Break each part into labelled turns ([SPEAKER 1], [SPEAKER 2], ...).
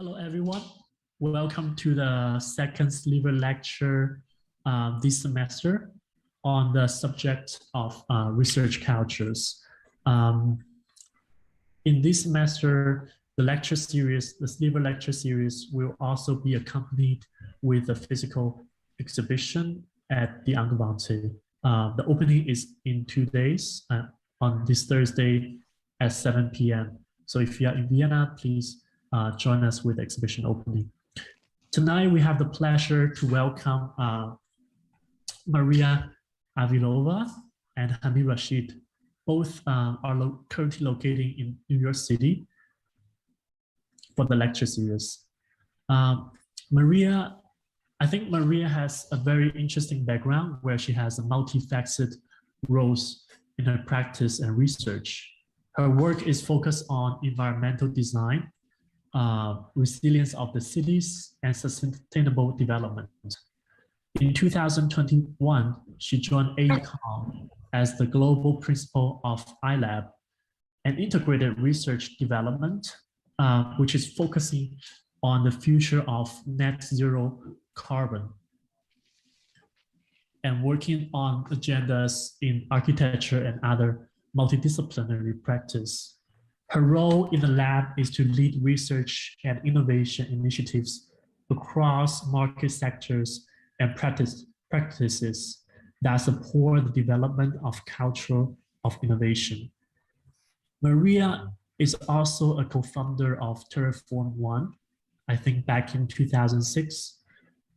[SPEAKER 1] Hello, everyone. Welcome to the second Sliver lecture this semester on the subject of research cultures. In this semester, the lecture series, the Sliver lecture series, will also be accompanied with a physical exhibition at the Angewandte. The opening is in 2 days on this Thursday at 7 p.m. So if you are in Vienna, please join us with the exhibition opening. Tonight, we have the pleasure to welcome Maria Aiolova and Hani Rashid. Both are currently located in New York City for the lecture series. I think Maria has a very interesting background where she has a multifaceted roles in her practice and research. Her work is focused on environmental design, resilience of the cities, and sustainable development. In 2021, she joined AECOM as the global principal of iLAB, an integrated research development, which is focusing on the future of net zero carbon and working on agendas in architecture and other multidisciplinary practice. Her role in the lab is to lead research and innovation initiatives across market sectors and practices that support the development of culture of innovation. Maria is also a co-founder of Terreform ONE, I think back in 2006,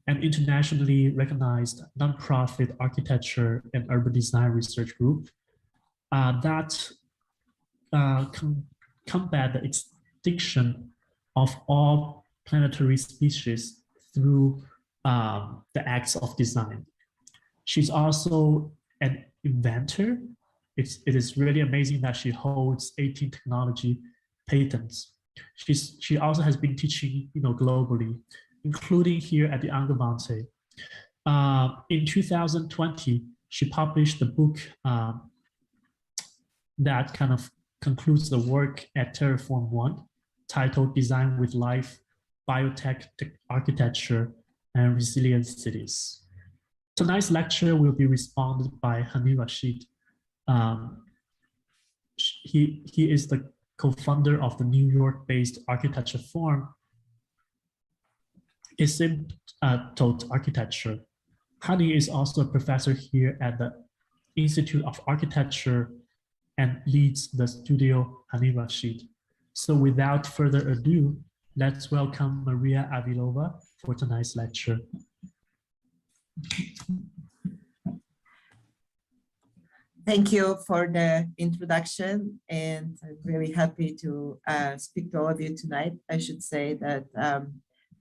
[SPEAKER 1] an internationally recognized nonprofit architecture and urban design research group that combat the extinction of all planetary species through the acts of design. She's also an inventor. It is really amazing that she holds 18 technology patents. She also has been teaching, globally, including here at the Angewandte. In 2020, she published the book that kind of concludes the work at Terreform ONE, titled Design with Life, Biotech Architecture, and Resilient Cities. Tonight's lecture will be responded by Hani Rashid. He is the co-founder of the New York-based architecture firm, Untitled Architecture. Hani is also a professor here at the Institute of Architecture and leads the studio Hani Rashid. So without further ado, let's welcome Maria Aiolova for tonight's lecture.
[SPEAKER 2] Thank you for the introduction, and I'm really happy to speak to all of you tonight. I should say that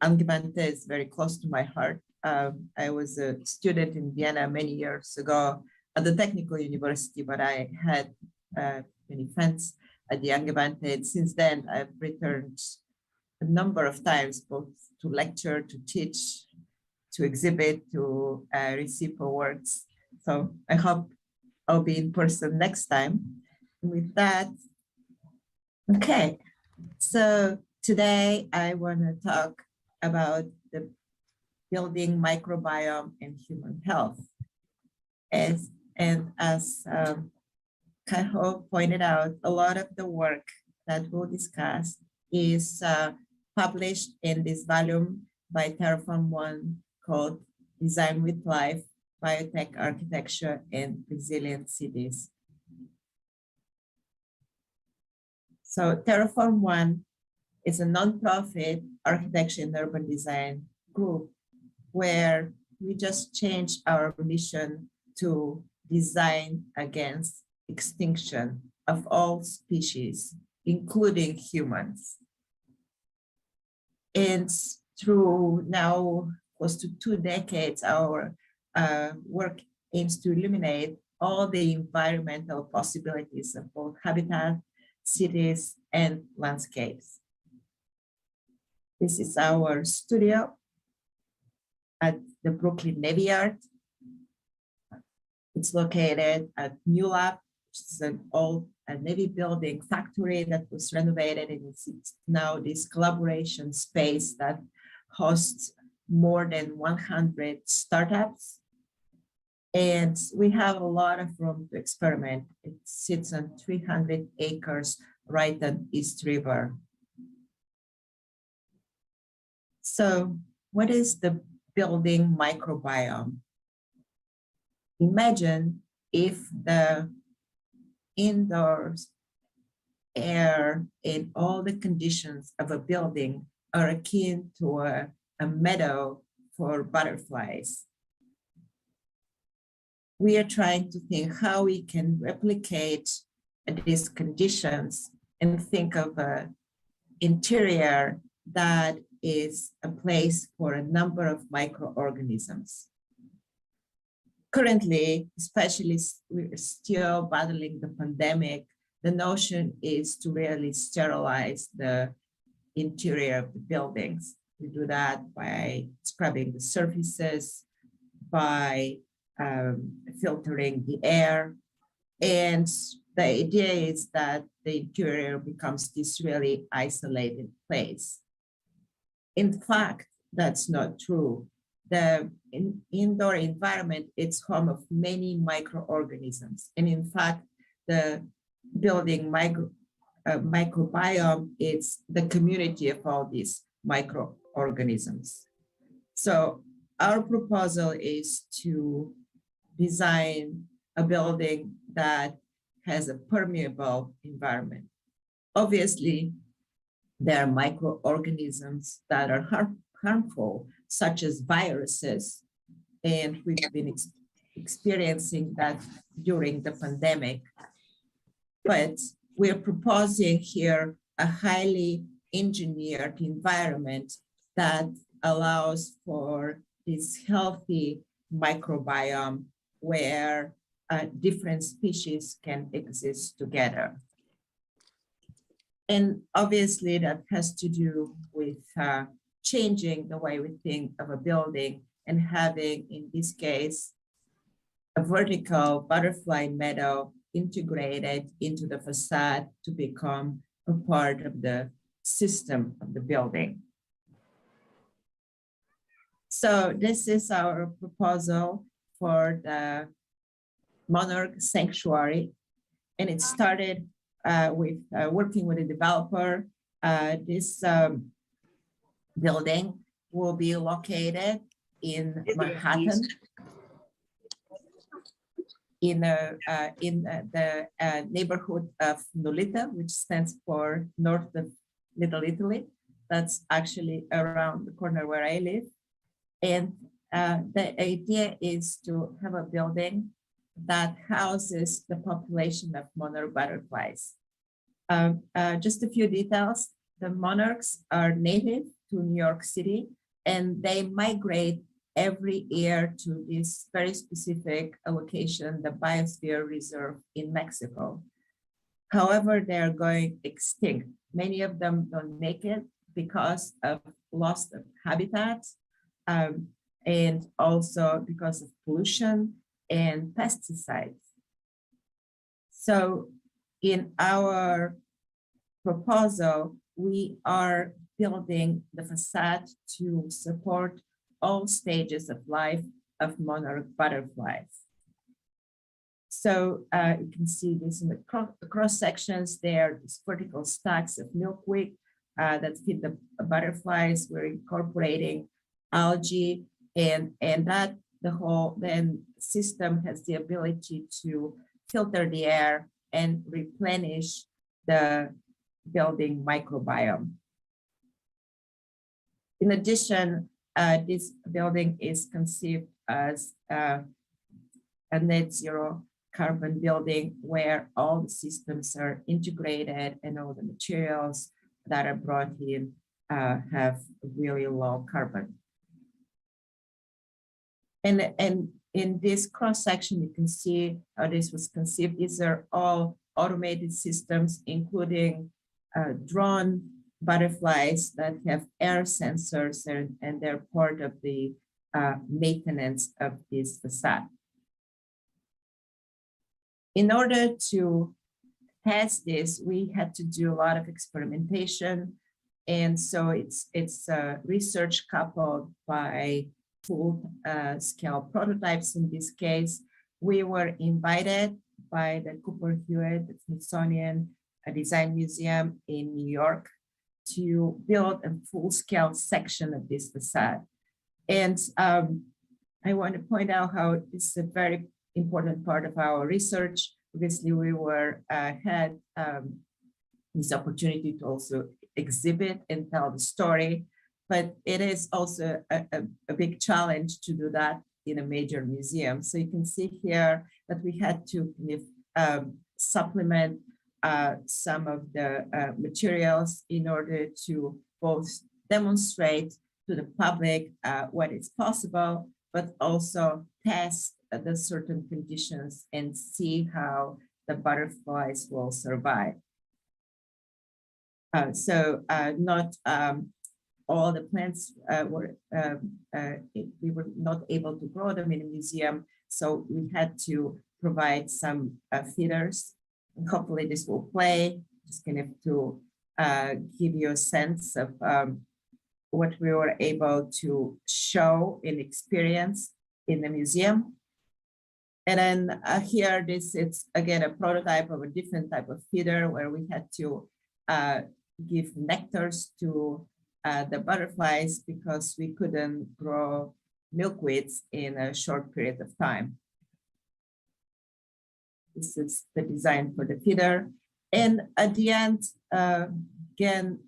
[SPEAKER 2] Angewandte is very close to my heart. I was a student in Vienna many years ago at the Technical University, but I had many friends at the Angewandte. Since then, I've returned a number of times, both to lecture, to teach, to exhibit, to receive awards. So I hope I'll be in person next time. With that, okay. So today I want to talk about the building microbiome and human health. As Cairo pointed out, a lot of the work that we'll discuss is published in this volume by Terreform ONE called Design with Life, Biotech Architecture, and Resilient Cities. So Terreform ONE is a nonprofit architecture and urban design group where we just changed our mission to design against extinction of all species, including humans. And through now close to 2 decades, our work aims to eliminate all the environmental possibilities of both habitat, cities, and landscapes. This is our studio at the Brooklyn Navy Yard. It's located at iLAB is an old Navy building factory that was renovated, and it's now this collaboration space that hosts more than 100 startups. And we have a lot of room to experiment. It sits on 300 acres right on East River. So what is the building microbiome? Imagine if the indoors air and all the conditions of a building are akin to a meadow for butterflies. We are trying to think how we can replicate these conditions and think of an interior that is a place for a number of microorganisms. Currently, especially we're still battling the pandemic, the notion is to really sterilize the interior of the buildings. We do that by scrubbing the surfaces, by filtering the air. And the idea is that the interior becomes this really isolated place. In fact, that's not true. The indoor environment is home of many microorganisms. And in fact, the building microbiome is the community of all these microorganisms. So our proposal is to design a building that has a permeable environment. Obviously, there are microorganisms that are harmful, such as viruses, and we've been experiencing that during the pandemic. But we're proposing here a highly engineered environment that allows for this healthy microbiome where different species can exist together. And obviously that has to do with changing the way we think of a building and having, in this case, a vertical butterfly meadow integrated into the facade to become a part of the system of the building. So this is our proposal for the monarch sanctuary. And it started with working with a developer. This building will be located in Manhattan, in the neighborhood of Nolita, which stands for North of Little Italy. That's actually around the corner where I live. And the idea is to have a building that houses the population of monarch butterflies. Just a few details. The monarchs are native to New York City, and they migrate every year to this very specific location, the Biosphere Reserve in Mexico. However, they're going extinct. Many of them don't make it because of loss of habitat, and also because of pollution and pesticides. So in our proposal, we are building the facade to support all stages of life of monarch butterflies. So you can see this in the cross sections there, these vertical stacks of milkweed that feed the butterflies. We're incorporating algae, and that the whole then system has the ability to filter the air and replenish the building microbiome. In addition, this building is conceived as a net zero carbon building where all the systems are integrated and all the materials that are brought in have really low carbon. And in this cross section, you can see how this was conceived. These are all automated systems, including drone butterflies that have air sensors, and they're part of the maintenance of this facade. In order to test this, we had to do a lot of experimentation. And so it's research coupled by full scale prototypes. In this case, we were invited by the Cooper Hewitt Smithsonian Design Museum in New York to build a full scale section of this facade. And I want to point out how this is a very important part of our research. Obviously, we had this opportunity to also exhibit and tell the story, but it is also a big challenge to do that in a major museum. So you can see here that we had to supplement some of the materials in order to both demonstrate to the public what is possible, but also test the certain conditions and see how the butterflies will survive. Not all the plants we were not able to grow them in a museum, so we had to provide some feeders. And hopefully this will play, just kind of to give you a sense of what we were able to show and experience in the museum. And then here, it's again a prototype of a different type of feeder where we had to give nectars to the butterflies because we couldn't grow milkweeds in a short period of time. This is the design for the feeder. And at the end, again,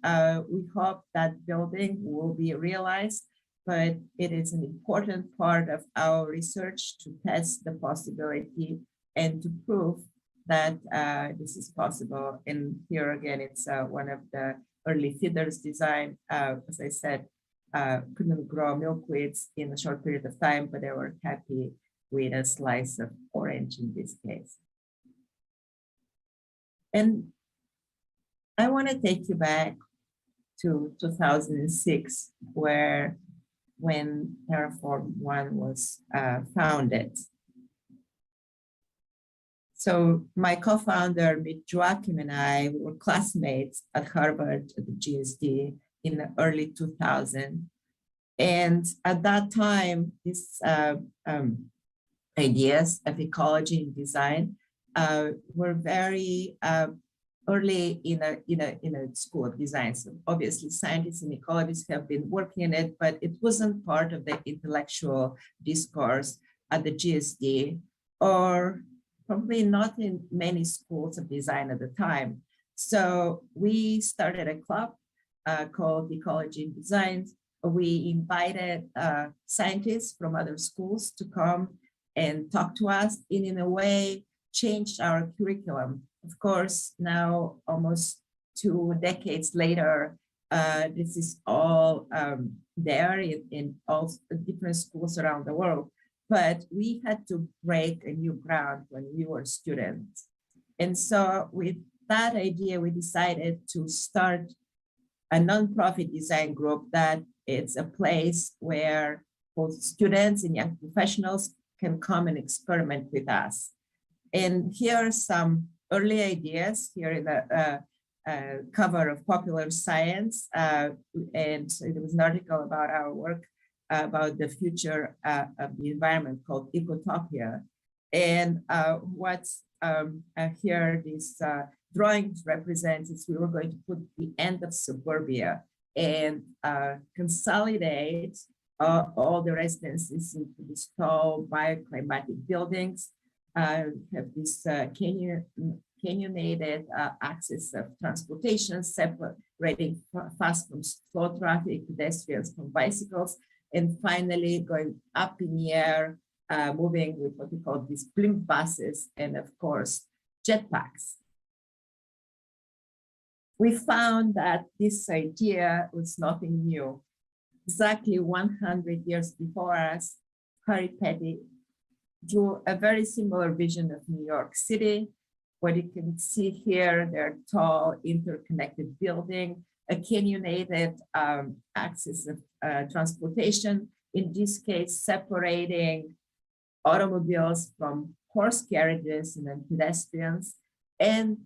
[SPEAKER 2] we hope that building will be realized, but it is an important part of our research to test the possibility and to prove that this is possible. And here again, it's one of the early feeders design. As I said, couldn't grow milkweeds in a short period of time, but they were happy with a slice of orange in this case. And I want to take you back to 2006, when Terreform ONE was founded. So my co-founder, Joachim, and I were classmates at Harvard at the GSD in the early 2000s. And at that time, these ideas of ecology and design were very early in a school of design. So obviously scientists and ecologists have been working on it, but it wasn't part of the intellectual discourse at the GSD, or probably not in many schools of design at the time. So we started a club called Ecology and Design. We invited scientists from other schools to come and talk to us, and in a way changed our curriculum. Of course, now almost 2 decades later, this is all there in all different schools around the world. But we had to break a new ground when we were students. And so with that idea, we decided to start a nonprofit design group that it's a place where both students and young professionals can come and experiment with us. And here are some early ideas here in the cover of Popular Science. And there was an article about our work about the future of the environment called Ecotopia. And what's here these drawings represent is we were going to put the end of suburbia and consolidate all the residences into these tall bioclimatic buildings. Have this canyonnated axis of transportation, separating fast from slow traffic, pedestrians from bicycles, and finally going up in the air, moving with what we call these blimp buses, and of course, jetpacks. We found that this idea was nothing new. Exactly 100 years before us, Harry Petty drew a very similar vision of New York City. What you can see here, they're tall, interconnected building, a canyonnated axis of transportation, in this case, separating automobiles from horse carriages and then pedestrians, and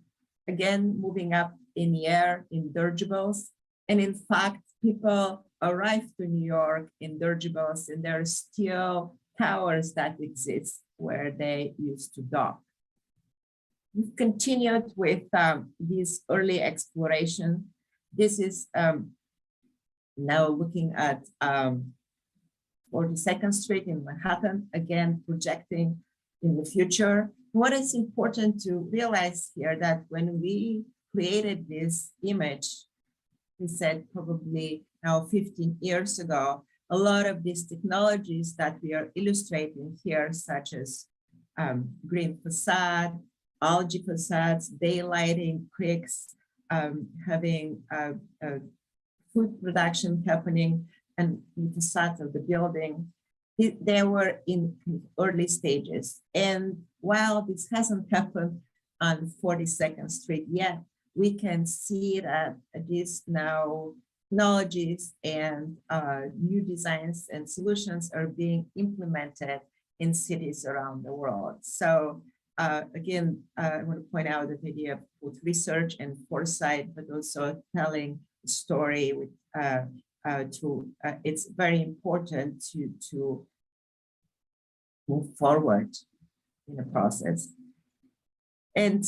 [SPEAKER 2] again, moving up in the air in dirigibles. And in fact, people arrive to New York in dirigibles, and there are still towers that exist where they used to dock. We've continued with this early exploration. This is now looking at 42nd Street in Manhattan, again, projecting in the future. What is important to realize here that when we created this image, we said probably now 15 years ago, a lot of these technologies that we are illustrating here, such as green facade, algae facades, daylighting creeks, having food production happening, and the facades of the building, they were in early stages. And while this hasn't happened on 42nd Street yet, we can see that these now technologies and new designs and solutions are being implemented in cities around the world. So again, I want to point out the idea of both research and foresight, but also telling a story with it's very important to move forward in the process. And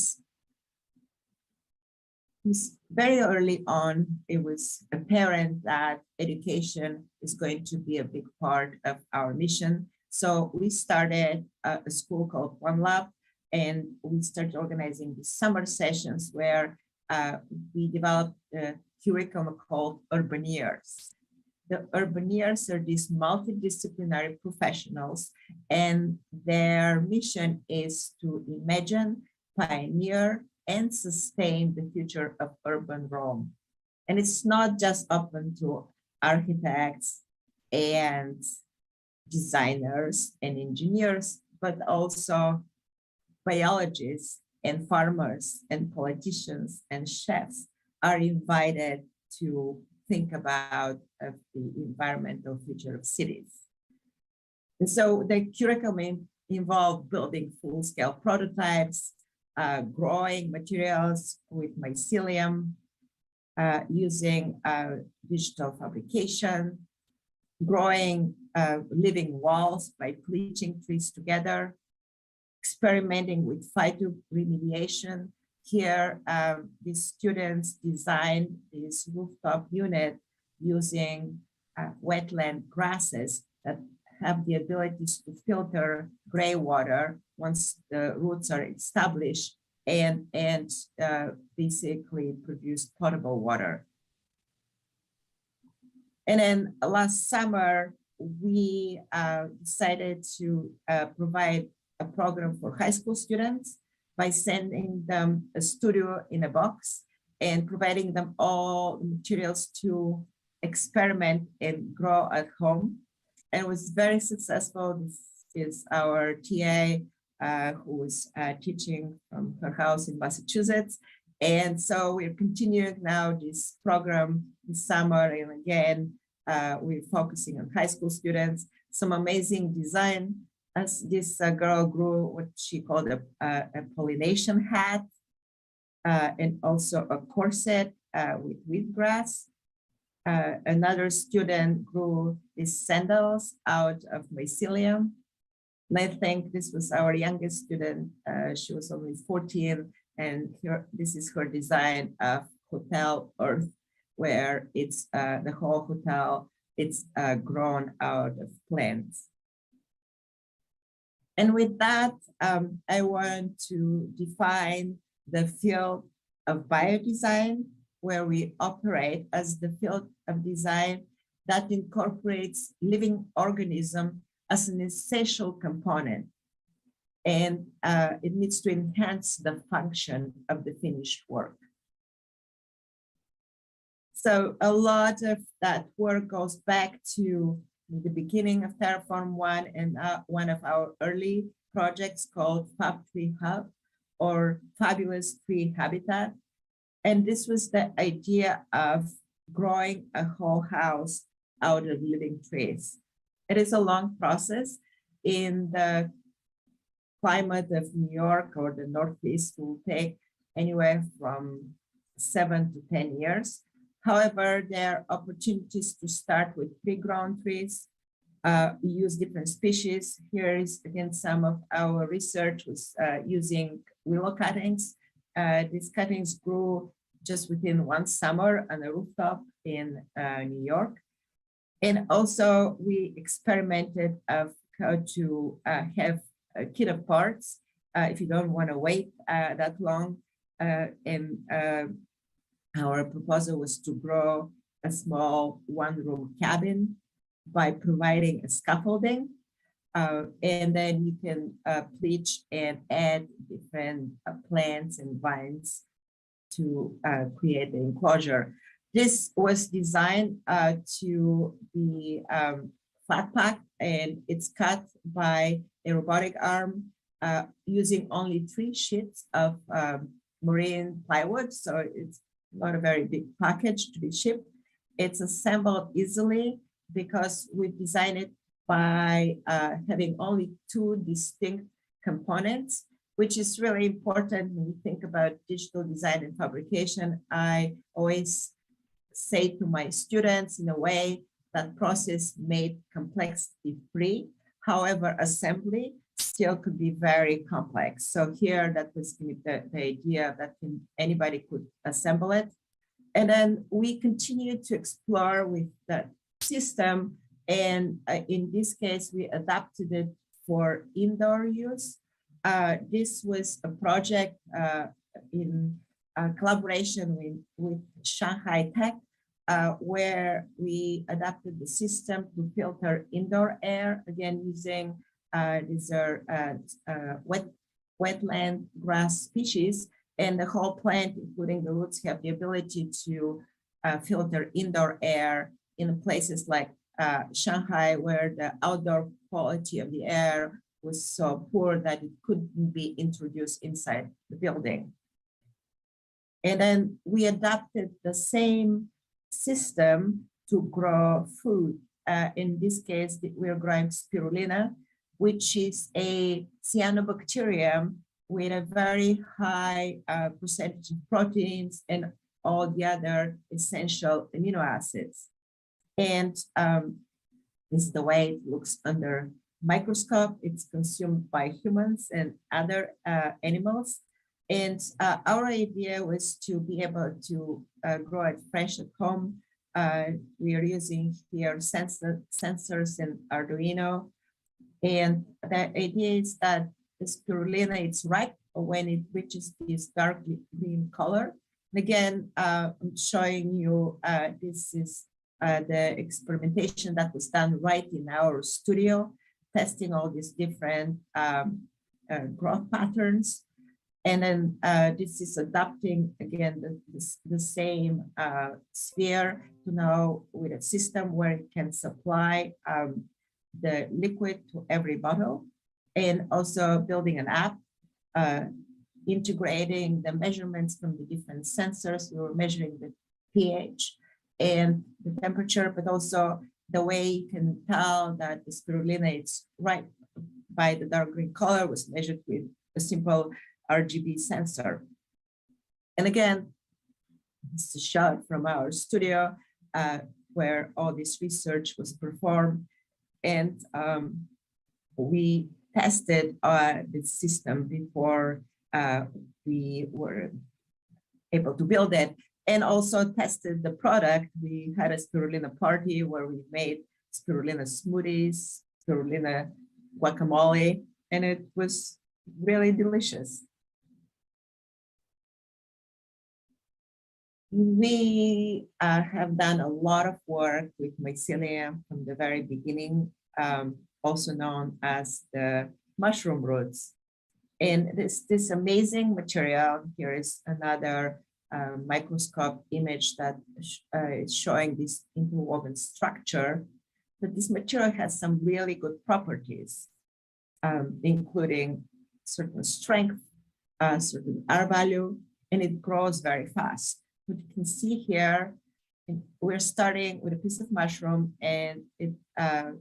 [SPEAKER 2] very early on, it was apparent that education is going to be a big part of our mission. So we started a school called iLAB, and we started organizing these summer sessions where we developed a curriculum called Urbaneers. The Urbaneers are these multidisciplinary professionals, and their mission is to imagine, pioneer, and sustain the future of urban Rome. And it's not just open to architects and designers and engineers, but also biologists and farmers and politicians and chefs are invited to think about the environmental future of cities. And so the curriculum involved building full-scale prototypes, growing materials with mycelium, using digital fabrication, growing living walls by bleaching trees together, experimenting with phytoremediation. Here, these students designed this rooftop unit using wetland grasses that have the ability to filter gray water once the roots are established and basically produce potable water. And then last summer, we decided to provide a program for high school students by sending them a studio in a box and providing them all the materials to experiment and grow at home. And it was very successful. This is our TA who was teaching from her house in Massachusetts. And so we're continuing now this program this summer. And again, we're focusing on high school students, some amazing design. As this girl grew what she called a pollination hat and also a corset with wheatgrass. Another student grew these sandals out of mycelium. And I think this was our youngest student. She was only 14, and this is her design of Hotel Earth, where it's the whole hotel, it's grown out of plants. And with that, I want to define the field of biodesign, where we operate as the field of design that incorporates living organism as an essential component. And it needs to enhance the function of the finished work. So a lot of that work goes back to the beginning of Terreform ONE and one of our early projects called Fab Tree Hub, or Fabulous Tree Habitat. And this was the idea of growing a whole house out of living trees. It is a long process. In the climate of New York or the Northeast will take anywhere from 7 to 10 years. However, there are opportunities to start with pre-grown trees. We use different species. Here is again some of our research was using willow cuttings. These cuttings grew just within one summer on a rooftop in New York. And also we experimented of how to have a kit of parts if you don't want to wait that long. Our proposal was to grow a small one-room cabin by providing a scaffolding. And then you can bleach and add different plants and vines to create the enclosure. This was designed to be flat packed, and it's cut by a robotic arm using only 3 sheets of marine plywood. So it's not a very big package to be shipped. It's assembled easily because we designed it by having only 2 distinct components, which is really important when you think about digital design and fabrication. I always say to my students, in a way, that process made complexity free. However, assembly still could be very complex. So here, that was the idea that anybody could assemble it. And then we continued to explore with the system. And in this case, we adapted it for indoor use. This was a project in collaboration with Shanghai Tech, where we adapted the system to filter indoor air, again, using these are wetland grass species, and the whole plant, including the roots, have the ability to filter indoor air in places like Shanghai, where the outdoor quality of the air was so poor that it couldn't be introduced inside the building. And then we adapted the same system to grow food. In this case, we're growing spirulina, which is a cyanobacterium with a very high percentage of proteins and all the other essential amino acids. And this is the way it looks under microscope. It's consumed by humans and other animals. And our idea was to be able to grow it fresh at home. We are using here sensors and Arduino. And the idea is that the spirulina, it's ripe when it reaches this dark green color. And again, I'm showing you, this is the experimentation that was done right in our studio, testing all these different growth patterns. And then this is adapting, again, the same sphere to now with a system where it can supply the liquid to every bottle, and also building an app, integrating the measurements from the different sensors. We were measuring the pH and the temperature, but also the way you can tell that the spirulina is ripe by the dark green color was measured with a simple RGB sensor. And again, this is a shot from our studio where all this research was performed. And we tested the system before we were able to build it, and also tested the product. We had a spirulina party where we made spirulina smoothies, spirulina guacamole, and it was really delicious. We have done a lot of work with mycelium from the very beginning, also known as the mushroom roots. And this amazing material, here is another microscope image that is showing this interwoven structure, but this material has some really good properties, including certain strength, certain R value, and it grows very fast. What you can see here, we're starting with a piece of mushroom, and it,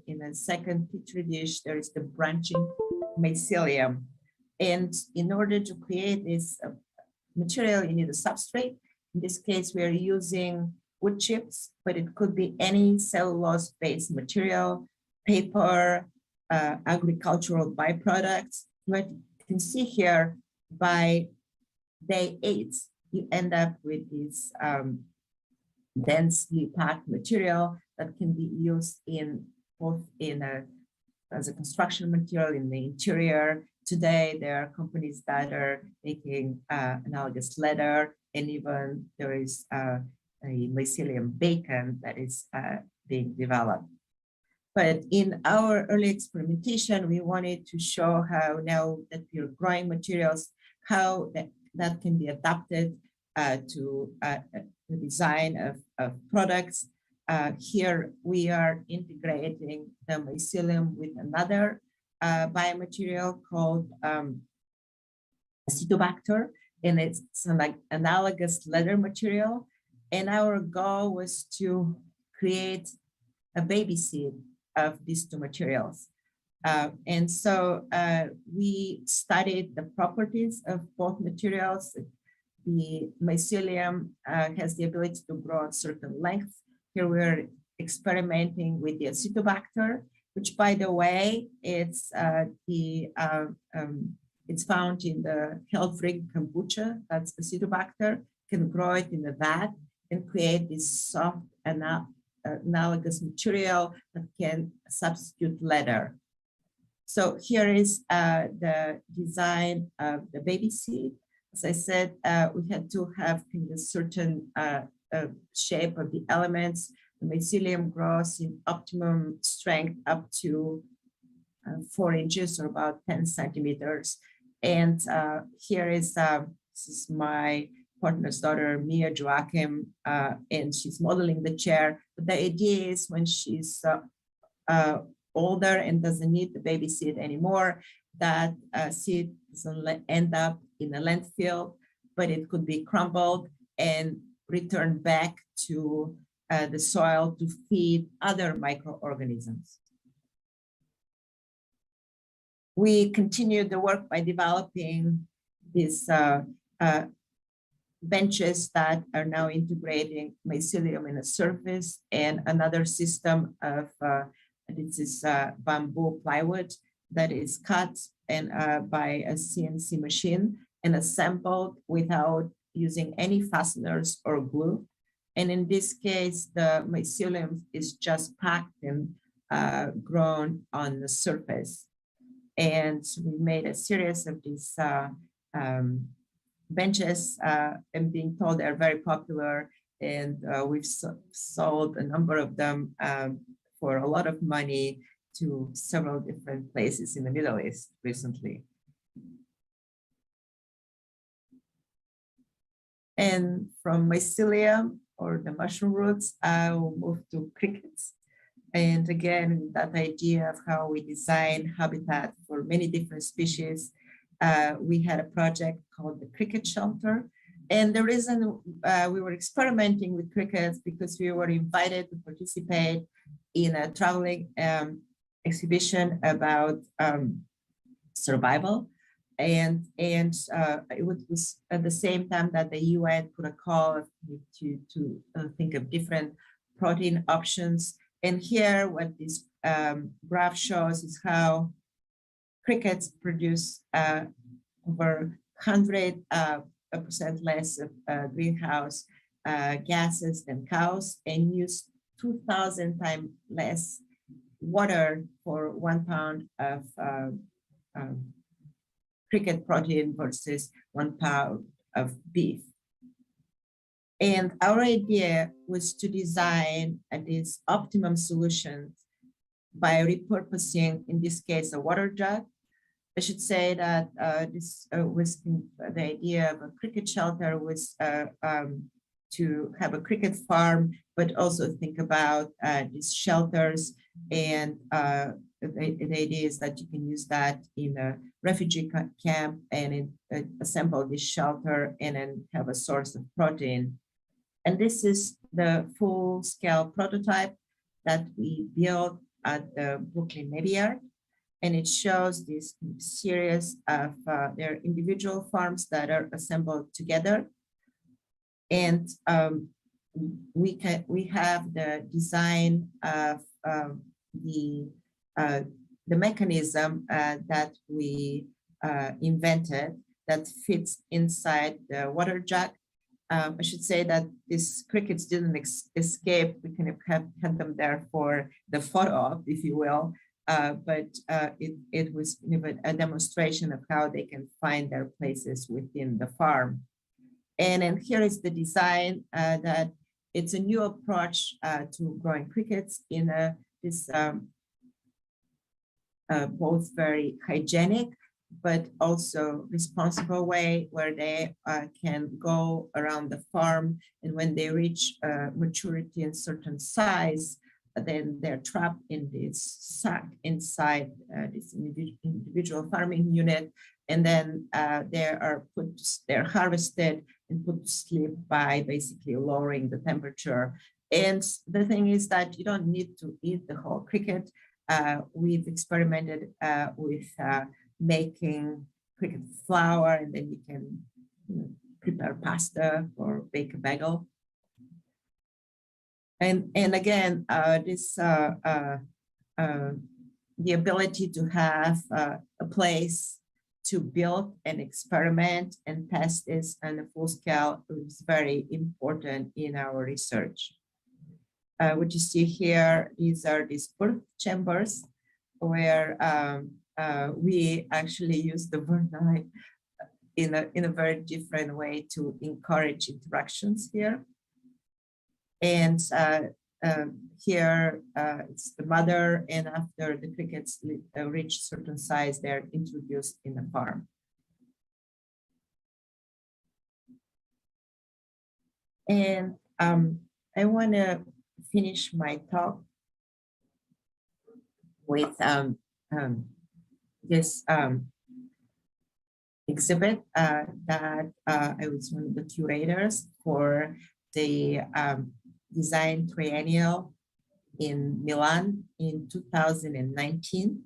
[SPEAKER 2] in a second petri dish, there is the branching mycelium. And in order to create this material, you need a substrate. In this case, we are using wood chips, but it could be any cellulose-based material, paper, agricultural byproducts. What you can see here, by day 8, you end up with this densely packed material that can be used in both as a construction material in the interior. Today, there are companies that are making analogous leather, and even there is a mycelium bacon that is being developed. But in our early experimentation, we wanted to show how now that we're growing materials, how that can be adapted to the design of products. Here we are integrating the mycelium with another biomaterial called Acetobacter, and it's like analogous leather material. And our goal was to create a baby seed of these two materials. And so we studied the properties of both materials. The mycelium has the ability to grow at certain lengths. Here we're experimenting with the Acetobacter, which, by the way, it's found in the health drink kombucha. That's Acetobacter. Can grow it in the vat and create this soft analogous material that can substitute leather. So here is the design of the baby seed. As I said, we had to have a certain shape of the elements. The mycelium grows in optimum strength up to 4 inches or about 10 centimeters. And here is, this is my partner's daughter, Mia Joachim, and she's modeling the chair. But the idea is when she's older and doesn't need the baby seed anymore, that seed doesn't end up in a landfill, but it could be crumbled and returned back to the soil to feed other microorganisms. We continued the work by developing these benches that are now integrating mycelium in a surface and another system of, this is bamboo plywood that is cut and by a CNC machine and assembled without using any fasteners or glue. And in this case, the mycelium is just packed and grown on the surface. And we made a series of these benches. I'm being told they're very popular, and we've sold a number of them for a lot of money to several different places in the Middle East recently. And from mycelium, or the mushroom roots, I will move to crickets. And again, that idea of how we design habitat for many different species. We had a project called the Cricket Shelter. And the reason we were experimenting with crickets because we were invited to participate in a traveling exhibition about survival. And it was at the same time that the UN put a call to think of different protein options. And here, what this graph shows is how crickets produce over 100% less of greenhouse gases than cows and use 2,000 times less water for 1 pound of cricket protein versus 1 pound of beef. And our idea was to design this optimum solution by repurposing, in this case, a water jug. I should say that this was the idea of a cricket shelter was to have a cricket farm, but also think about these shelters. And the idea is that you can use that in a refugee camp and assemble this shelter and then have a source of protein. And this is the full-scale prototype that we built at the Brooklyn Navy Yard. And it shows this series of their individual farms that are assembled together. And we have the design of the mechanism that we invented that fits inside the water jug. I should say that these crickets didn't escape. We kind of had them there for the photo op, if you will, but it was a demonstration of how they can find their places within the farm. And then here is the design that it's a new approach to growing crickets in this both very hygienic but also responsible way, where they can go around the farm, and when they reach maturity in certain size, then they're trapped in this sack inside this individual farming unit, and then they're harvested and put to sleep by basically lowering the temperature. And the thing is that you don't need to eat the whole cricket. We've experimented with making cricket flour, and then you can prepare pasta or bake a bagel. And again, the ability to have a place to build and experiment and test this on a full scale is very important in our research. What you see here, these are these birth chambers where we actually use the verni in a very different way to encourage interactions here. And here it's the mother, and after the crickets reach certain size, they're introduced in the farm. And I want to finish my talk with this exhibit that I was one of the curators for the design triennial in Milan in 2019.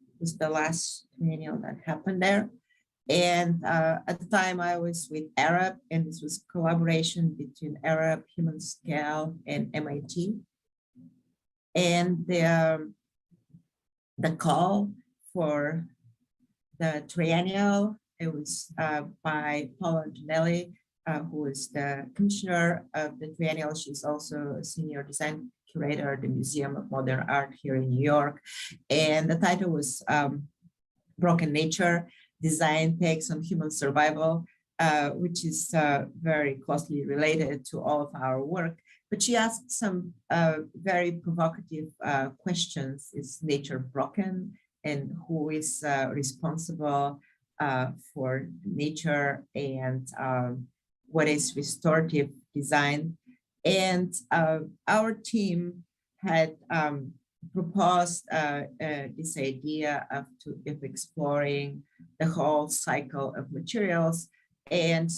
[SPEAKER 2] It was the last triennial that happened there. And at the time I was with Arab, and this was collaboration between Arab, Human Scale, and MIT. And the call for the triennial, it was by Paula Antonelli, who is the commissioner of the triennial. She's also a senior design curator at the Museum of Modern Art here in New York. And the title was Broken Nature, Design Takes on Human Survival, which is very closely related to all of our work. But she asked some very provocative questions. Is nature broken? And who is responsible for nature? And what is restorative design? And our team had proposed this idea of exploring the whole cycle of materials. And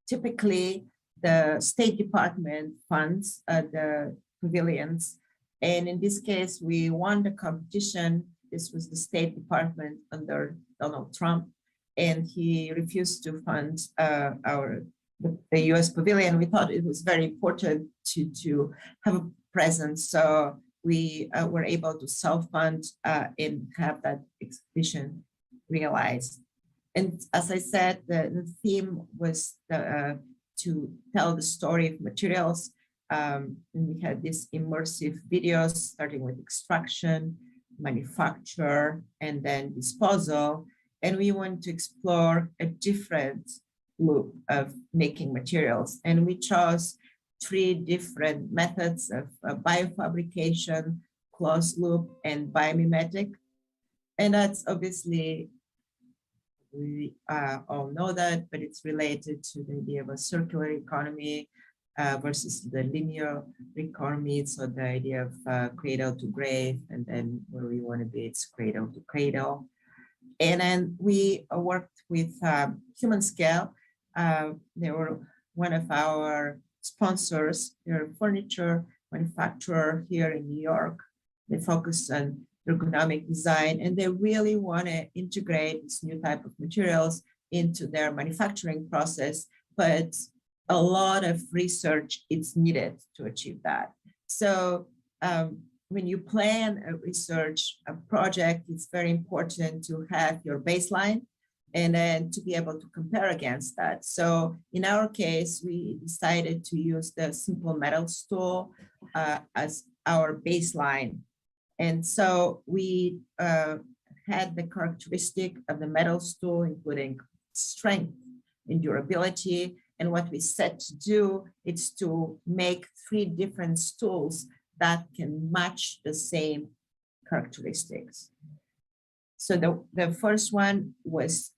[SPEAKER 2] typically the State Department funds the pavilions. And in this case, we won the competition. This was the State Department under Donald Trump, and he refused to fund the US pavilion. We thought it was very important to have a presence. So we were able to self-fund and have that exhibition realized. And as I said, the theme was to tell the story of materials. And we had these immersive videos starting with extraction, manufacture, and then disposal. And we want to explore a different loop of making materials. And we chose 3 different methods of biofabrication, closed loop, and biomimetic. And that's obviously, we all know that, but it's related to the idea of a circular economy versus the linear economy. So the idea of cradle to grave, and then where we want to be, it's cradle to cradle. And then we worked with Human Scale. They were one of our sponsors. They're a furniture manufacturer here in New York. They focus on ergonomic design, and they really want to integrate this new type of materials into their manufacturing process, but a lot of research is needed to achieve that. So when you plan a research project, it's very important to have your baseline and then to be able to compare against that. So in our case, we decided to use the simple metal stool as our baseline. And so we had the characteristic of the metal stool, including strength and durability. And what we set to do is to make 3 different stools that can match the same characteristics. So the first one was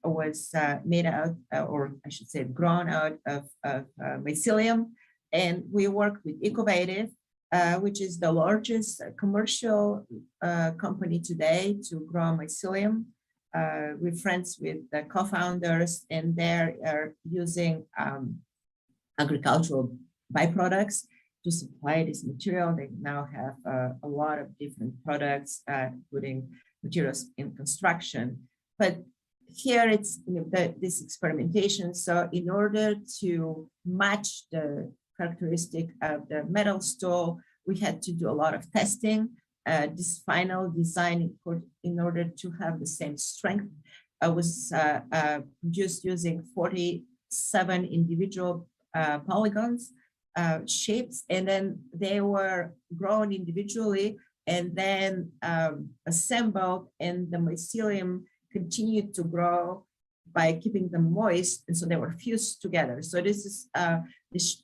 [SPEAKER 2] made out, or I should say, grown out of mycelium, and we worked with Innovator, which is the largest commercial company today to grow mycelium. We're friends with the co-founders, and they are using agricultural byproducts to supply this material. They now have a lot of different products, including materials in construction. But here it's this experimentation. So in order to match the characteristic of the metal stool, we had to do a lot of testing. This final design, in order to have the same strength, was produced using 47 individual polygons, shapes, and then they were grown individually and then assembled, and the mycelium continued to grow by keeping them moist, and so they were fused together. So this is this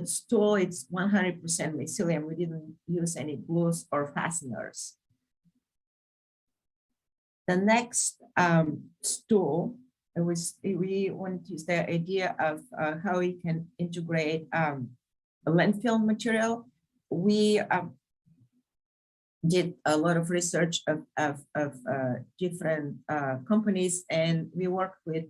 [SPEAKER 2] stool, it's 100% mycelium. We didn't use any glues or fasteners. The next stool, we wanted to use the idea of how we can integrate a landfill material. We did a lot of research of different companies, and we worked with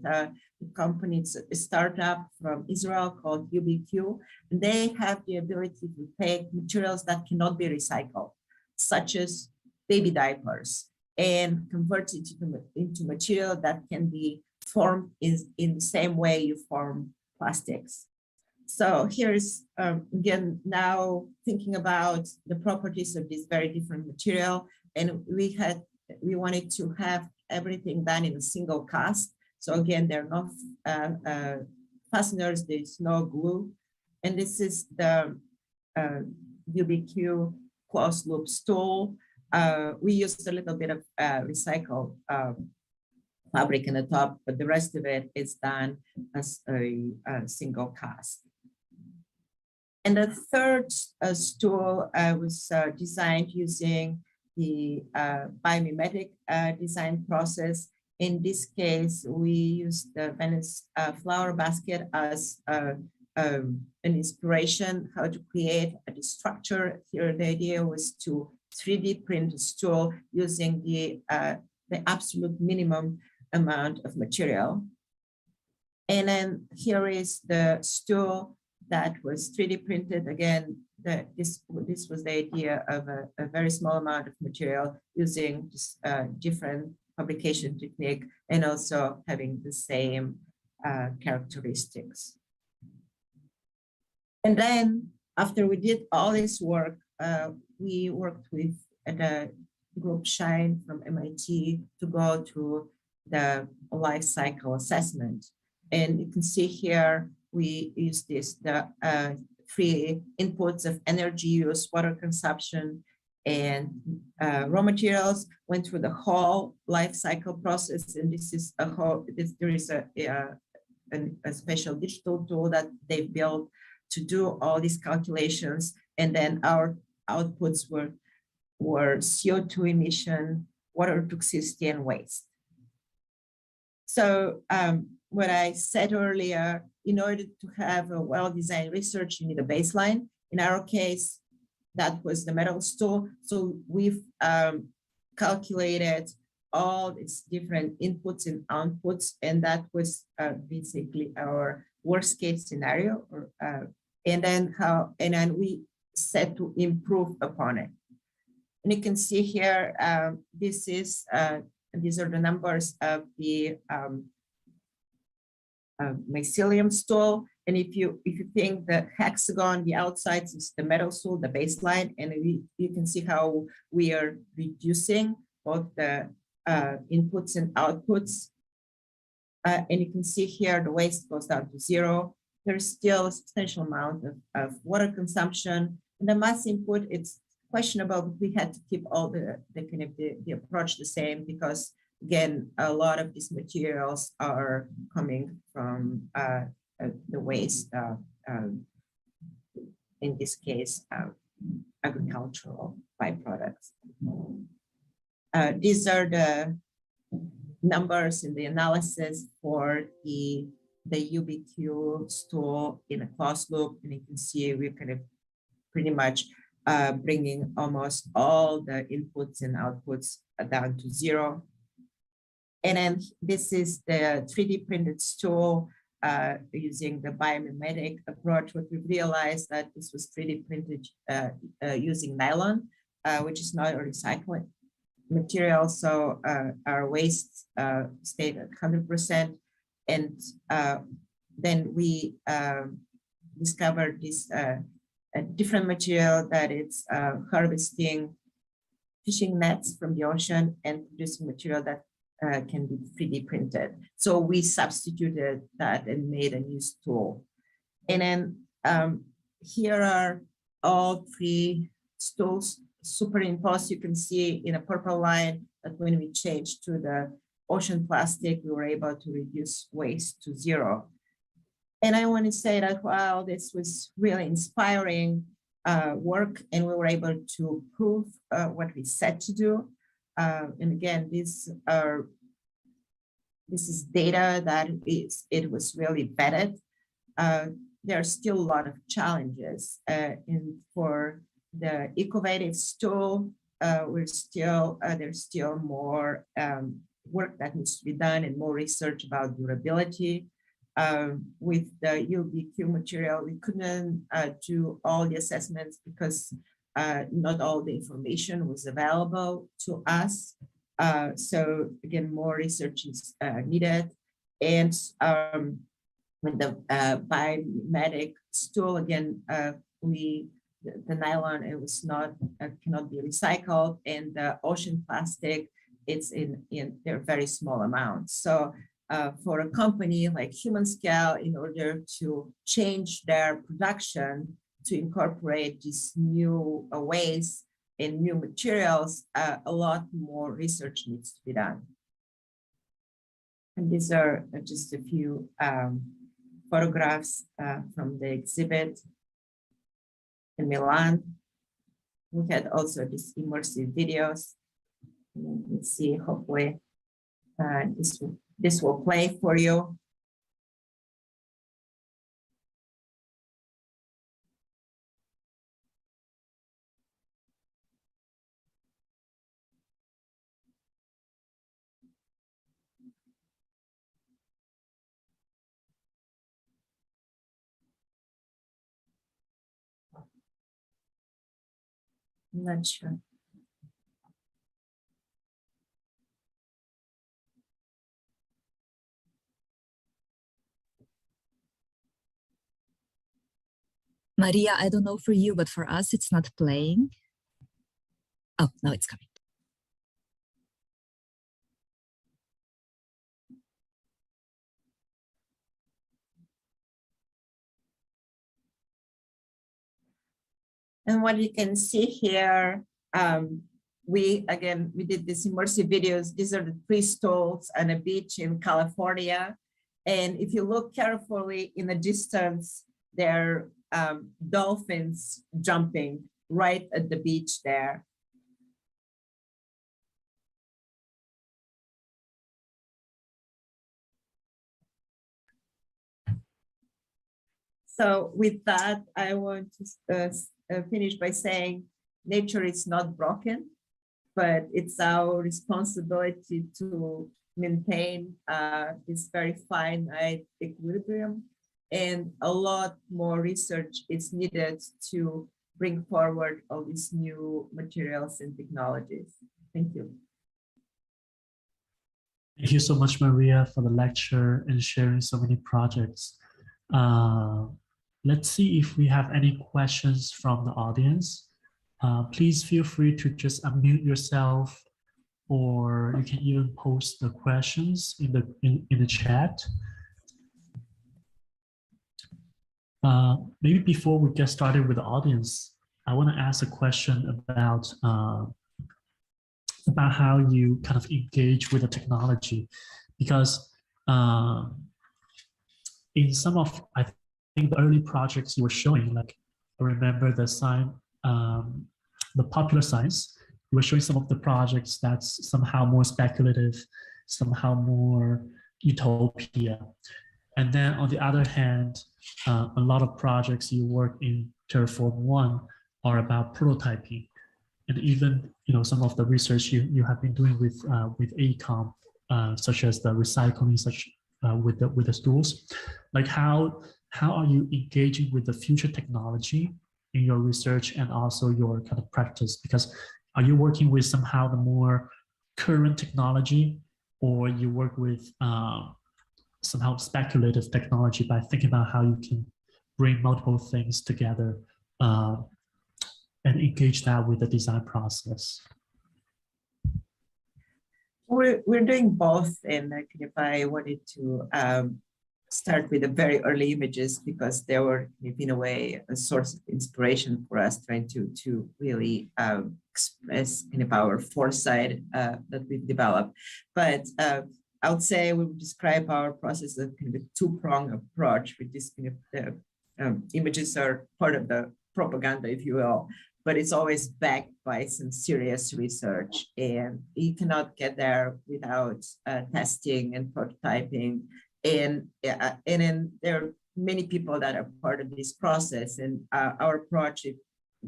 [SPEAKER 2] companies, a startup from Israel called UBQ. They have the ability to take materials that cannot be recycled, such as baby diapers, and convert it into material that can be formed in the same way you form plastics. So here's, again, now thinking about the properties of this very different material. And we wanted to have everything done in a single cast. So again, there are no fasteners, there's no glue. And this is the UBQ closed loop stool. We used a little bit of recycled fabric in the top, but the rest of it is done as a single cast. And the third stool was designed using the biomimetic design process. In this case, we used the Venice flower basket as an inspiration how to create a structure. Here, the idea was to 3D print a stool using the absolute minimum amount of material. And then here is the stool that was 3D printed. Again, this was the idea of a very small amount of material using just, different fabrication technique and also having the same characteristics. And then after we did all this work, we worked with the group Shine from MIT to go through the life cycle assessment. And you can see here, we use the 3 inputs of energy use, water consumption, and raw materials, went through the whole life cycle process. And this is a whole, there is a special digital tool that they built to do all these calculations. And then our outputs were CO2 emission, water toxicity, and waste. So what I said earlier, in order to have a well-designed research, you need a baseline. In our case, that was the metal stool. So we've calculated all its different inputs and outputs, and that was basically our worst case scenario. And then we set to improve upon it. And you can see here, these are the numbers of the mycelium stool. And if you think the hexagon, the outside is the metal stool, the baseline, and you can see how we are reducing both the inputs and outputs. And you can see here the waste goes down to 0. There's still a substantial amount of water consumption. And the mass input, it's questionable, but we had to keep all the kind of the approach the same, because again, a lot of these materials are coming from the waste, in this case, agricultural byproducts. These are the numbers in the analysis for the UBQ stool in a closed loop, and you can see we're kind of pretty much bringing almost all the inputs and outputs down to 0. And then this is the 3D printed stool using the biomimetic approach. What we realized that this was 3D printed using nylon, which is not a recycled material. So our waste stayed at 100%. And then we discovered this a different material that it's harvesting fishing nets from the ocean and producing material that can be 3D printed. So we substituted that and made a new stool. And then here are all 3 stools superimposed. You can see in a purple line that when we changed to the ocean plastic, we were able to reduce waste to 0. And I want to say that while this was really inspiring work, and we were able to prove what we set to do, and again, this is data that it was really vetted. There are still a lot of challenges for the ecovative stool. There's still more work that needs to be done and more research about durability. With the UBQ material, we couldn't do all the assessments because not all the information was available to us. So again, more research is needed. And with the biomimetic stool, again, the nylon, it was not cannot be recycled, and the ocean plastic, it's in they're very small amounts. So for a company like Human Scale, in order to change their production to incorporate these new ways and new materials, a lot more research needs to be done. And these are just a few photographs from the exhibit in Milan. We had also these immersive videos. Let's see, hopefully this will play for you. I'm not sure.
[SPEAKER 3] Maria, I don't know for you, but for us, it's not playing. Oh, now it's coming.
[SPEAKER 2] And what you can see here, we did these immersive videos. These are the 3 stools on a beach in California. And if you look carefully in the distance, there are dolphins jumping right at the beach there. So with that, I want to finish by saying nature is not broken, but it's our responsibility to maintain this very finite equilibrium. And a lot more research is needed to bring forward all these new materials and technologies. Thank you.
[SPEAKER 1] Thank you so much, Maria, for the lecture and sharing so many projects. Let's see if we have any questions from the audience. Please feel free to just unmute yourself, or you can even post the questions in the chat. Maybe before we get started with the audience, I want to ask a question about how you kind of engage with the technology, because in some of, I think, the early projects you were showing, like I remember the popular science, you were showing some of the projects that's somehow more speculative, somehow more utopia. And then on the other hand, a lot of projects you work in Terreform ONE are about prototyping. And even, some of the research you have been doing with AECOM, such as the recycling, with the stools, like how are you engaging with the future technology in your research and also your kind of practice? Because are you working with somehow the more current technology, or you work with somehow speculative technology by thinking about how you can bring multiple things together and engage that with the design process?
[SPEAKER 2] We're doing both, and if I wanted to start with the very early images, because they were, in a way, a source of inspiration for us, trying to really express kind of our foresight that we've developed. But I would say we would describe our process as kind of a two-pronged approach, which is kind of the images are part of the propaganda, if you will, but it's always backed by some serious research, and you cannot get there without testing and prototyping. And then there are many people that are part of this process, and our approach is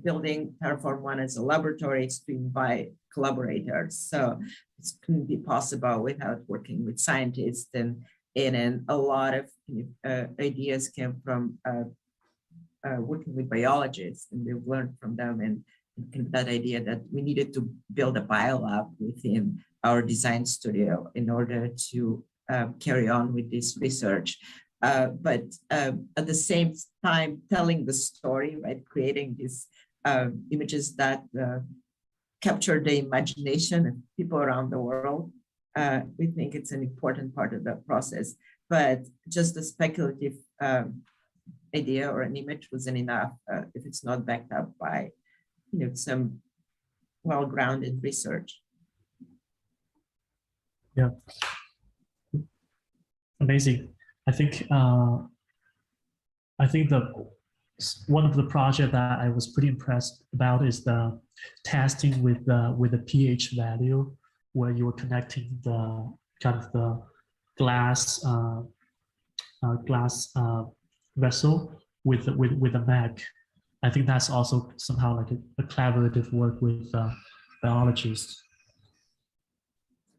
[SPEAKER 2] building Terreform ONE as a laboratory is to invite collaborators. So it couldn't be possible without working with scientists, and a lot of ideas came from working with biologists, and we've learned from them, and that idea that we needed to build a iLAB within our design studio in order to carry on with this research. But at the same time, telling the story, right, creating these images that capture the imagination of people around the world. We think it's an important part of the process, but just a speculative idea or an image wasn't enough if it's not backed up by some well-grounded research.
[SPEAKER 1] Yeah, amazing. I think one of the projects that I was pretty impressed about is the testing with the pH value, where you were connecting the kind of the glass vessel with a mag. I think that's also somehow like a collaborative work with biologists.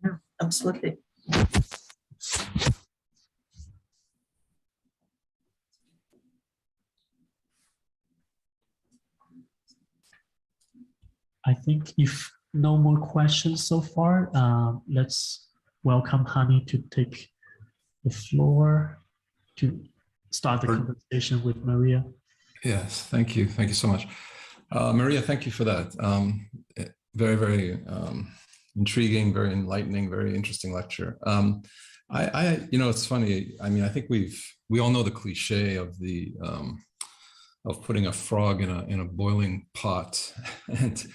[SPEAKER 2] Yeah, absolutely.
[SPEAKER 1] I think if no more questions so far, let's welcome Hani to take the floor to start the conversation with Maria.
[SPEAKER 4] Yes, thank you. Thank you so much. Maria, thank you for that. Very, very intriguing, very enlightening, very interesting lecture. It's funny. I mean, I think we all know the cliche of the of putting a frog in a boiling pot and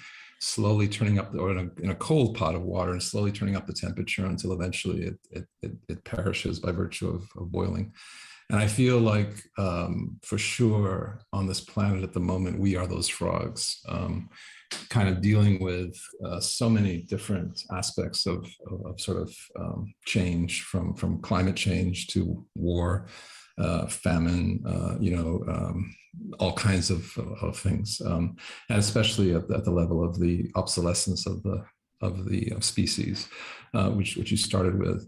[SPEAKER 4] slowly turning up, or in a cold pot of water, and slowly turning up the temperature until eventually it perishes by virtue of boiling. And I feel like for sure on this planet at the moment, we are those frogs, kind of dealing with so many different aspects of sort of change, from climate change to war, famine, all kinds of things, and especially at the level of the obsolescence of the species, which you started with.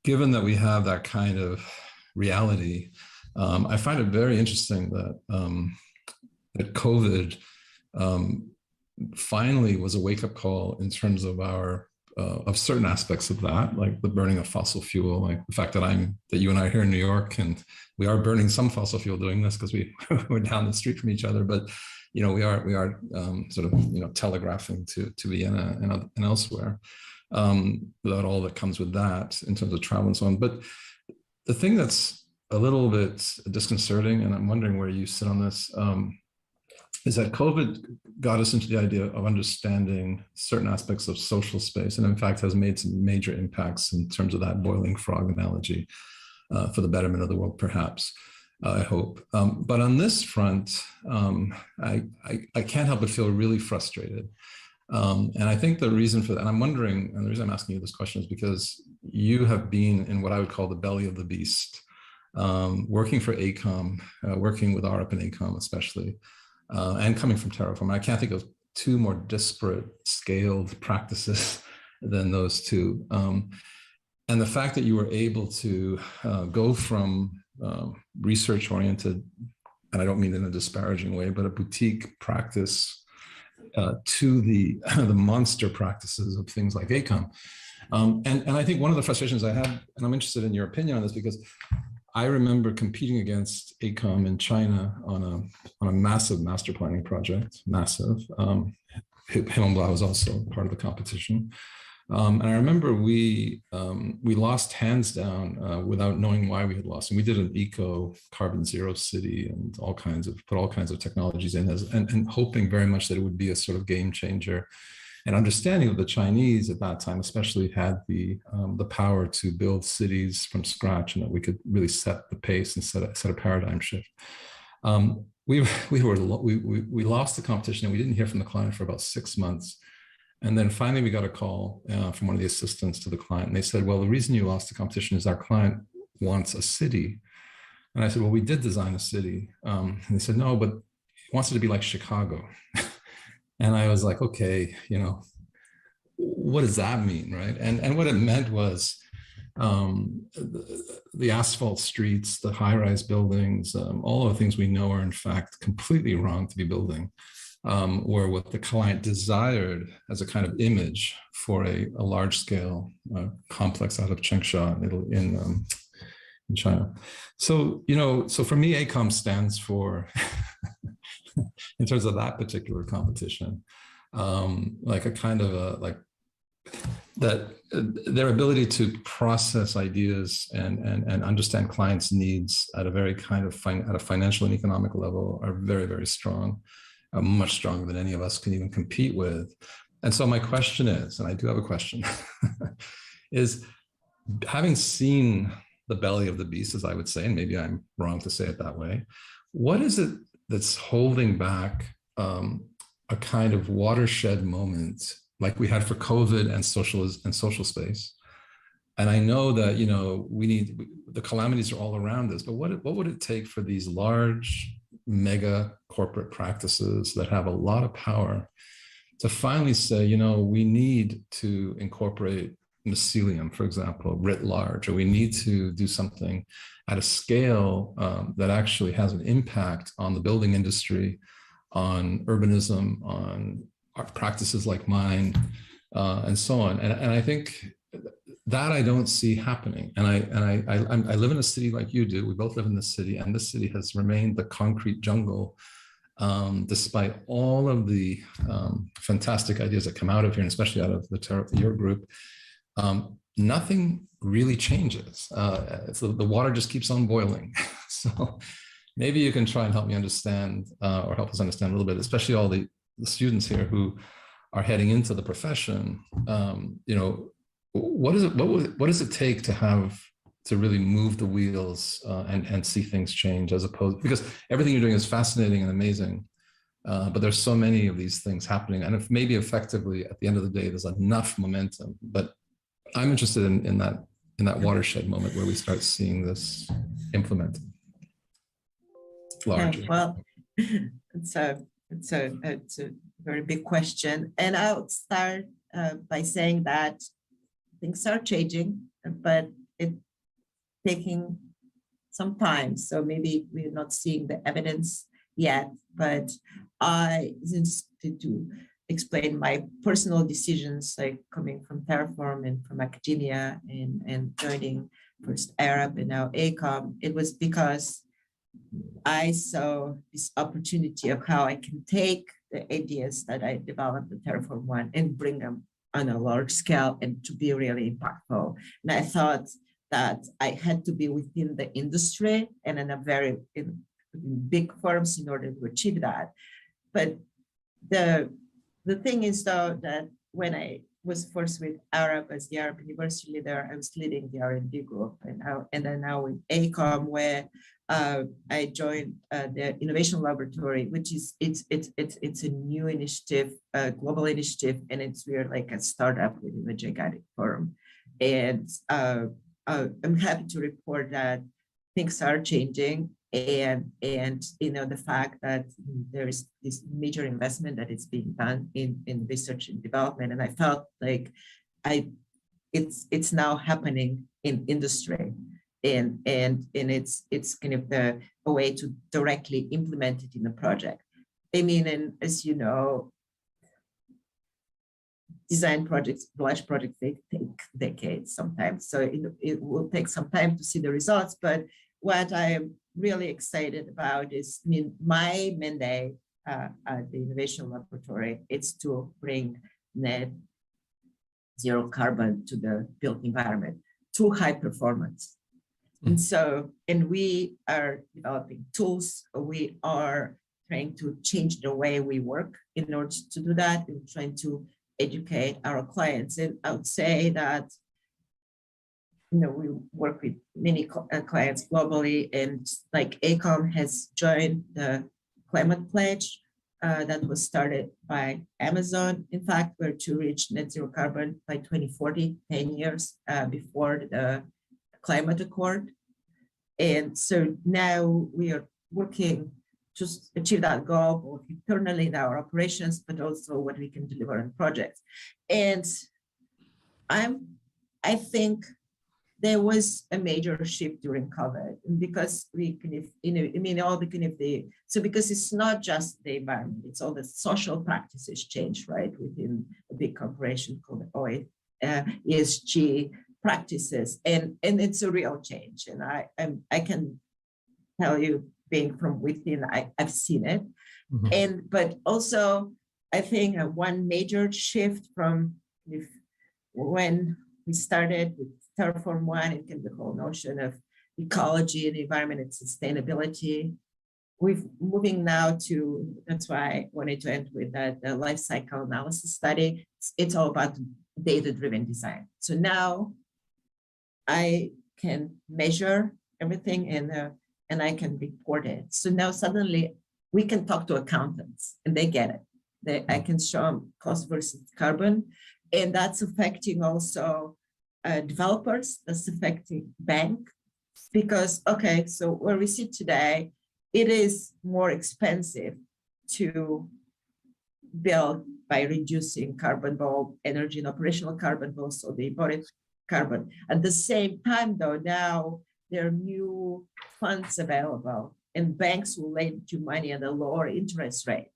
[SPEAKER 4] Given that we have that kind of reality, I find it very interesting that that COVID finally was a wake-up call in terms of our of certain aspects of that, like the burning of fossil fuel, like the fact that you and I are here in New York, and we are burning some fossil fuel doing this because we're down the street from each other, but we are sort of telegraphing to Vienna and elsewhere, without all that comes with that in terms of travel and so on. But the thing that's a little bit disconcerting, and I'm wondering where you sit on this, is that COVID got us into the idea of understanding certain aspects of social space, and in fact has made some major impacts in terms of that boiling frog analogy for the betterment of the world, perhaps, I hope. But on this front, I can't help but feel really frustrated. And I think the reason for that, and I'm wondering, and the reason I'm asking you this question is because you have been in what I would call the belly of the beast, working for AECOM, working with RUP and AECOM especially, and coming from Terreform. And I can't think of two more disparate scaled practices than those two. And the fact that you were able to go from research-oriented, and I don't mean in a disparaging way, but a boutique practice to the monster practices of things like AECOM. And I think one of the frustrations I had, and I'm interested in your opinion on this, because I remember competing against AECOM in China on a massive master planning project, massive. Himmelblau was also part of the competition. And I remember we lost hands down without knowing why we had lost. And we did an eco carbon zero city and put all kinds of technologies in and hoping very much that it would be a sort of game changer. And understanding of the Chinese at that time, especially, had the power to build cities from scratch, and that we could really set the pace and set a paradigm shift. We lost the competition, and we didn't hear from the client for about 6 months. And then finally, we got a call from one of the assistants to the client, and they said, "Well, the reason you lost the competition is our client wants a city." And I said, "Well, we did design a city." And they said, "No, but he wants it to be like Chicago." And I was like, okay, what does that mean, right? And what it meant was the asphalt streets, the high-rise buildings, all of the things we know are in fact completely wrong to be building, were what the client desired as a kind of image for a large-scale complex out of Changsha in China. So, so for me, AECOM stands for in terms of that particular competition, like a kind of that their ability to process ideas and understand clients' needs at a very kind of at a financial and economic level are very, very strong, much stronger than any of us can even compete with. And so my question is, and I do have a question, is having seen the belly of the beast, as I would say, and maybe I'm wrong to say it that way, what is it that's holding back a kind of watershed moment like we had for COVID and social space? And I know that the calamities are all around us, but what would it take for these large mega corporate practices that have a lot of power to finally say, we need to incorporate mycelium, for example, writ large, or we need to do something at a scale that actually has an impact on the building industry, on urbanism, on practices like mine, and so on. And I think that I don't see happening. And I live in a city like you do. We both live in this city, and this city has remained the concrete jungle, despite all of the fantastic ideas that come out of here, and especially out of your group. Nothing really changes. The water just keeps on boiling. So maybe you can try and help me understand, or help us understand a little bit, especially all the students here who are heading into the profession. What does it take to really move the wheels and see things change, as opposed, because everything you're doing is fascinating and amazing, but there's so many of these things happening, and if maybe effectively at the end of the day there's enough momentum. But I'm interested in that watershed moment where we start seeing this implemented larger.
[SPEAKER 2] Well, it's a very big question, and I'll start by saying that things are changing, but it's taking some time. So maybe we're not seeing the evidence yet, but I insisted to explain my personal decisions, like coming from Terreform and from academia and joining first Arab and now AECOM. It was because I saw this opportunity of how I can take the ideas that I developed at Terreform ONE and bring them on a large scale and to be really impactful. And I thought that I had to be within the industry and in big firms in order to achieve that. But the thing is, though, that when I was first with Arab as the Arab University leader, I was leading the R&D group, and then now with AECOM, where I joined the Innovation Laboratory, which is it's a new initiative, a global initiative, and we're like a startup within a gigantic firm. And I'm happy to report that things are changing, and the fact that there is this major investment that is being done in research and development, and I felt like it's now happening in industry, and it's kind of a way to directly implement it in the project. I mean, and as you know, design projects, large projects, they take decades sometimes. So it will take some time to see the results. But what I am really excited about is, I mean, my mandate at the Innovation Laboratory, it's to bring net zero carbon to the built environment through high performance. And so, and we are developing tools. We are trying to change the way we work in order to do that, and trying to educate our clients. And I would say that, we work with many clients globally, and like AECOM has joined the climate pledge that was started by Amazon. In fact, we're to reach net zero carbon by 2040, 10 years before the climate accord. And so now we are working to achieve that goal, both internally in our operations, but also what we can deliver in projects. And I think there was a major shift during COVID, because we kind of, all the kind of so because it's not just the environment, it's all the social practices change, right, within a big corporation called ESG practices, and it's a real change. And I can tell you, being from within, I've seen it. Mm-hmm. But also, I think one major shift from when we started with Terreform ONE and the whole notion of ecology and environment and sustainability, we're moving now to, that's why I wanted to end with the life cycle analysis study. It's all about data-driven design. So now I can measure everything and I can report it. So now suddenly we can talk to accountants and they get it. I can show them cost versus carbon, and that's affecting also developers, that's affecting bank, because, okay, so where we sit today, it is more expensive to build by reducing carbon, both energy and operational carbon, but also the embodied carbon. At the same time, though, now there are new funds available, and banks will lend you money at a lower interest rate.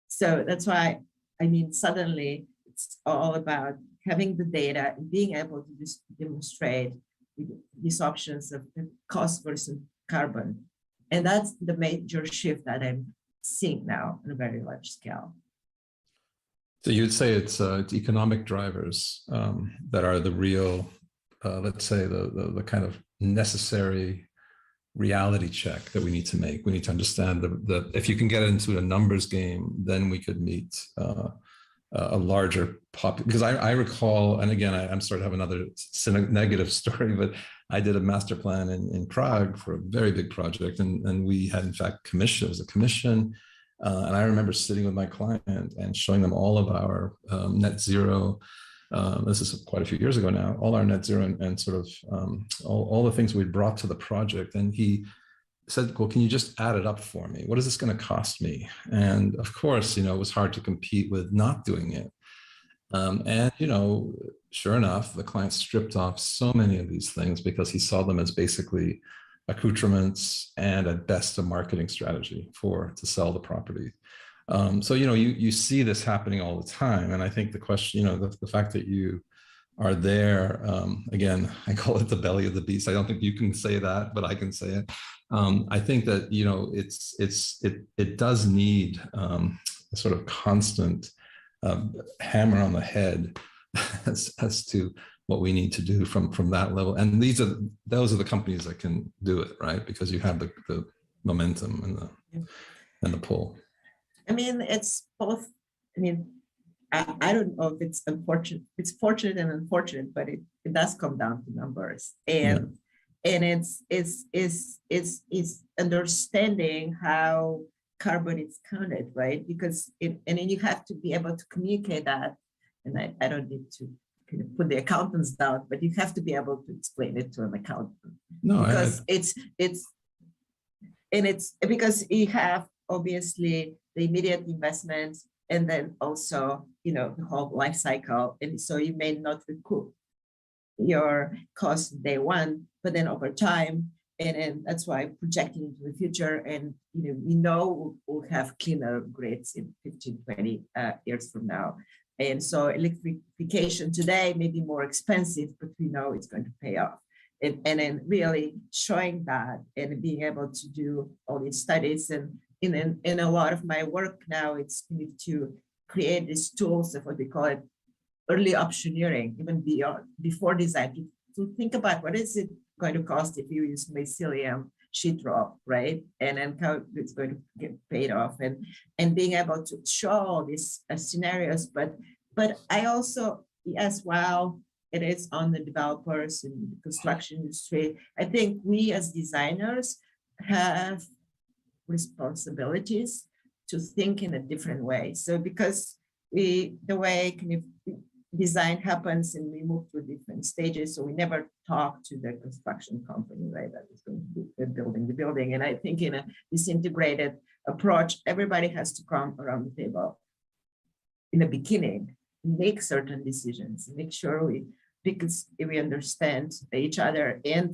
[SPEAKER 2] So that's why, I mean, suddenly it's all about having the data and being able to just demonstrate these options of the cost versus carbon. And that's the major shift that I'm seeing now on a very large scale.
[SPEAKER 4] So you'd say it's economic drivers that are the real, let's say, the kind of necessary reality check that we need to make. We need to understand that if you can get into a numbers game, then we could meet a larger because I recall, and again, I'm sorry to have another negative story, but I did a master plan in Prague for a very big project, and we had in fact commission. It was a commission, and I remember sitting with my client and showing them all of our net zero. This is quite a few years ago now. All our net zero and sort of all the things we brought to the project, and he said, well, can you just add it up for me? What is this going to cost me? And of course, it was hard to compete with not doing it. And, sure enough, the client stripped off so many of these things because he saw them as basically accoutrements, and at best a marketing strategy to sell the property. So, you see this happening all the time. And I think the question, the fact that you are there, again, I call it the belly of the beast. I don't think you can say that, but I can say it. I think that, it does need a sort of constant hammer on the head as to what we need to do from that level. And those are the companies that can do it, right? Because you have the momentum and the pull.
[SPEAKER 2] I mean, it's both. I mean, I don't know if it's unfortunate. It's fortunate and unfortunate, but it does come down to numbers, and it's understanding how carbon is counted, right? Because and then you have to be able to communicate that. And I don't need to kind of put the accountants down, but you have to be able to explain it to an accountant. No, because it's because you have obviously the immediate investments, and then also, the whole life cycle. And so you may not recoup your cost day one, but then over time, and that's why projecting into the future, and we know we'll have cleaner grids in 15, 20 years from now. And so electrification today may be more expensive, but we know it's going to pay off. And then really showing that and being able to do all these studies. And in a lot of my work now, it's to create these tools of what we call it early optioneering, even before design, to think about what is it going to cost if you use mycelium sheetrock, right? And then how it's going to get paid off, and being able to show all these scenarios. But I also, as well, it is on the developers in the construction industry. I think we as designers have responsibilities to think in a different way. So because the way kind of design happens and we move through different stages, so we never talk to the construction company, right, that is going to be building the building. And I think in a disintegrated approach, everybody has to come around the table in the beginning, make certain decisions, make sure because we understand each other. And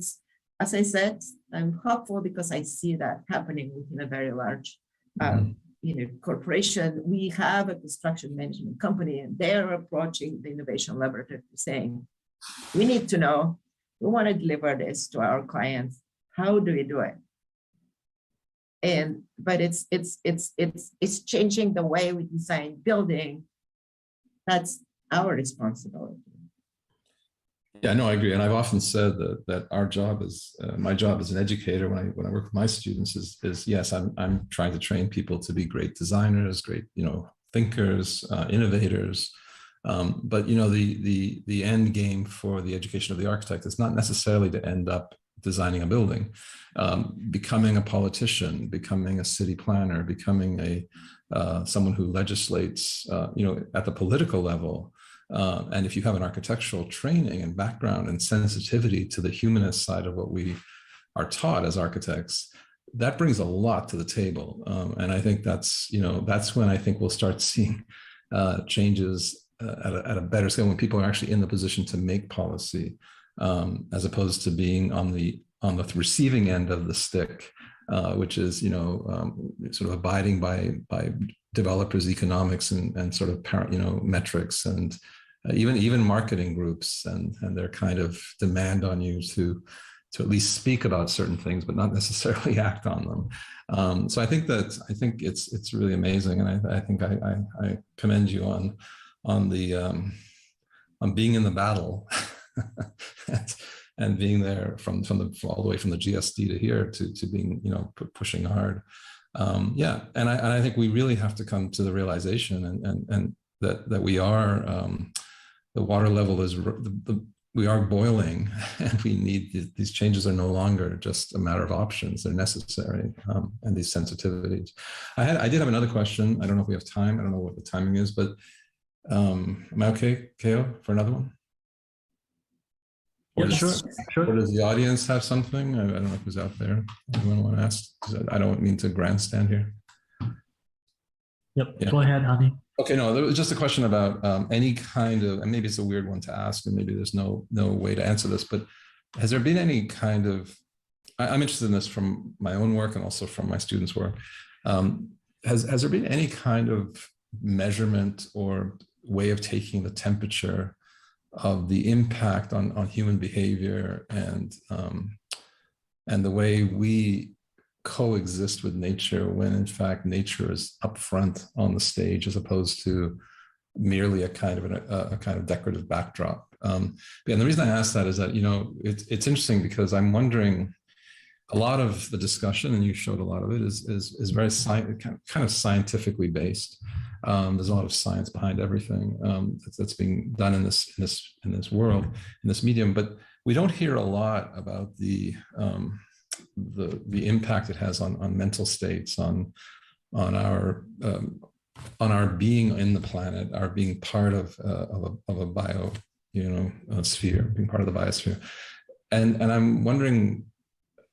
[SPEAKER 2] as I said, I'm hopeful because I see that happening within a very large corporation. We have a construction management company, and they're approaching the innovation laboratory saying, we need to know, we want to deliver this to our clients. How do we do it? But it's changing the way we design building. That's our responsibility.
[SPEAKER 4] Yeah, no, I agree. And I've often said that our job is, my job as an educator when I work with my students is yes, I'm trying to train people to be great designers, great, thinkers, innovators. But, the end game for the education of the architect is not necessarily to end up designing a building, becoming a politician, becoming a city planner, becoming someone who legislates, at the political level. And if you have an architectural training and background and sensitivity to the humanist side of what we are taught as architects, that brings a lot to the table. And I think that's when I think we'll start seeing changes at a better scale, when people are actually in the position to make policy, as opposed to being on the receiving end of the stick, which is sort of abiding by developers' economics and sort of metrics, and even marketing groups and their kind of demand on you to at least speak about certain things, but not necessarily act on them. So I think it's really amazing, and I think I commend you on being in the battle and being there from all the way from the GSD to here to being pushing hard. Yeah, and I think we really have to come to the realization and that we are the water level is we are boiling, and we need these changes are no longer just a matter of options; they're necessary, and these sensitivities. I did have another question. I don't know if we have time. I don't know what the timing is, but am I okay, Kao, for another one?
[SPEAKER 1] Yeah, sure.
[SPEAKER 4] Or does the audience have something? I don't know who's out there. Anyone want to ask? I don't mean to grandstand here.
[SPEAKER 1] Yep. Yeah. Go ahead, Hani.
[SPEAKER 4] Okay, no, there was just a question about any kind of, and maybe it's a weird one to ask, and maybe there's no way to answer this, but has there been any kind of I'm interested in this from my own work and also from my students' work. Has there been any kind of measurement or way of taking the temperature of the impact on human behavior and the way we coexist with nature when in fact nature is up front on the stage as opposed to merely a kind of decorative backdrop? And the reason I ask that is that, you know, it's interesting because I'm wondering, a lot of the discussion, and you showed a lot of it, is very kind of scientifically based. There's a lot of science behind everything that's being done in this world, in this medium, but we don't hear a lot about the impact it has on mental states, on our being in the planet, our being part of a bio, sphere, being part of the biosphere, and I'm wondering.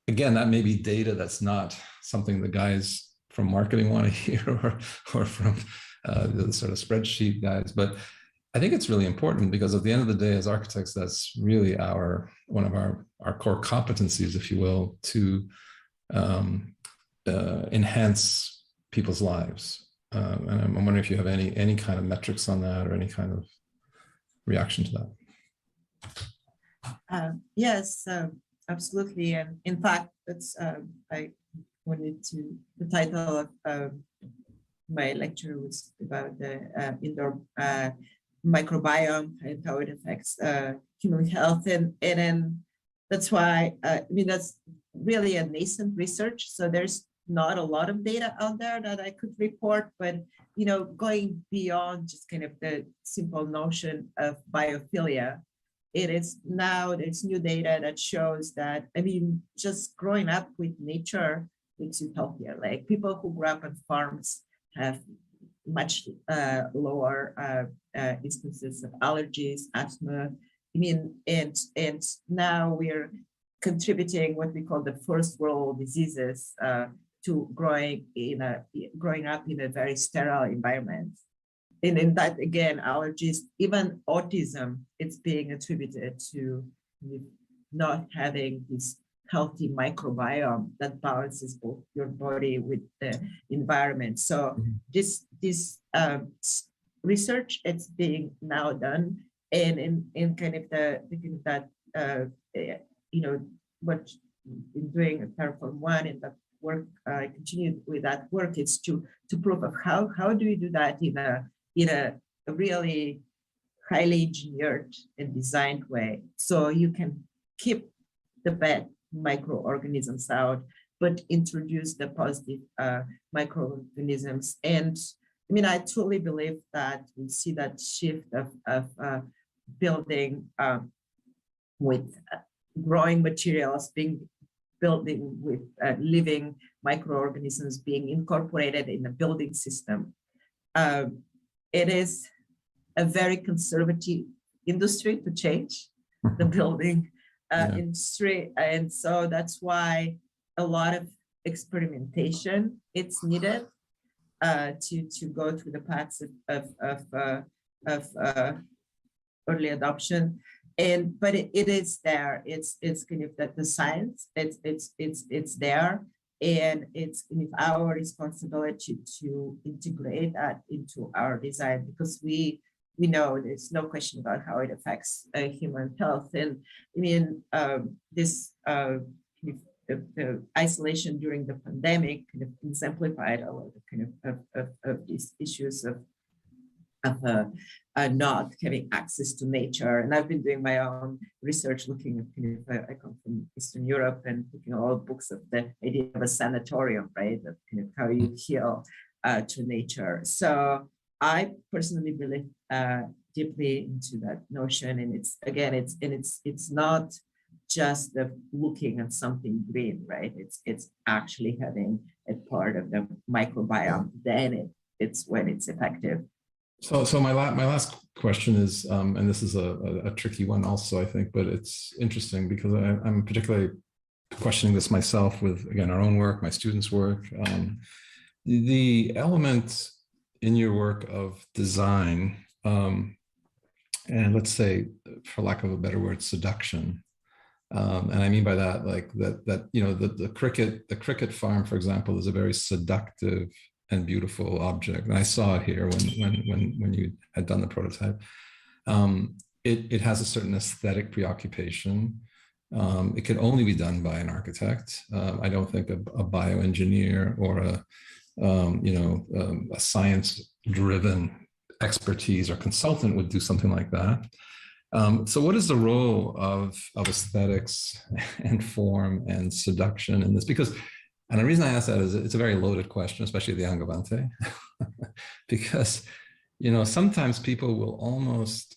[SPEAKER 4] Again, that may be data that's not something the guys from marketing want to hear or from the sort of spreadsheet guys, but I think it's really important because at the end of the day, as architects, that's really one of our core competencies, if you will, to enhance people's lives. And I'm wondering if you have any kind of metrics on that or any kind of reaction to that.
[SPEAKER 2] Yes. Absolutely, and in fact, that's I wanted to. The title of my lecture was about the indoor microbiome and how it affects human health, and then that's why I mean that's really a nascent research. So there's not a lot of data out there that I could report, but going beyond just kind of the simple notion of biophilia. There's new data that shows that, I mean, just growing up with nature makes you healthier. Like people who grew up on farms have much lower instances of allergies, asthma. I mean, and now we're contributing what we call the first world diseases to growing up in a very sterile environment. And in that, again, allergies, even autism, it's being attributed to not having this healthy microbiome that balances both your body with the environment. So this research, it's being now done, and in kind of that what in doing at Terreform ONE and that work, I continued with that work. It's to prove of how do we do that in a really highly engineered and designed way. So you can keep the bad microorganisms out, but introduce the positive microorganisms. And I mean, I truly believe that we see that shift of building with growing materials building with living microorganisms being incorporated in the building system. It is a very conservative industry to change the building industry. And so that's why a lot of experimentation it's needed to go through the paths of early adoption. But it is there. It's kind of the science. It's there. And it's kind of our responsibility to integrate that into our design, because we know there's no question about how it affects human health. And I mean, the isolation during the pandemic kind of exemplified a lot of kind of these issues of not having access to nature. And I've been doing my own research looking at kind of, I come from Eastern Europe and looking at all books of the idea of a sanatorium, right? Of kind of how you heal to nature. So I personally believe deeply into that notion. And it's not just the looking at something green, right? It's actually having a part of the microbiome, then it's when it's effective.
[SPEAKER 4] So my last question is, and this is a tricky one also, I think, but it's interesting because I'm particularly questioning this myself with, again, our own work, my students' work. The element in your work of design, and let's say, for lack of a better word, seduction, And I mean by that, like that you know, the cricket farm, for example, is a very seductive and beautiful object. And I saw it here when you had done the prototype. It has a certain aesthetic preoccupation. It can only be done by an architect. I don't think a bioengineer or a science-driven expertise or consultant would do something like that. So what is the role of aesthetics and form and seduction in this? Because, and the reason I ask that is it's a very loaded question, especially the Angewandte, because, you know, sometimes people will almost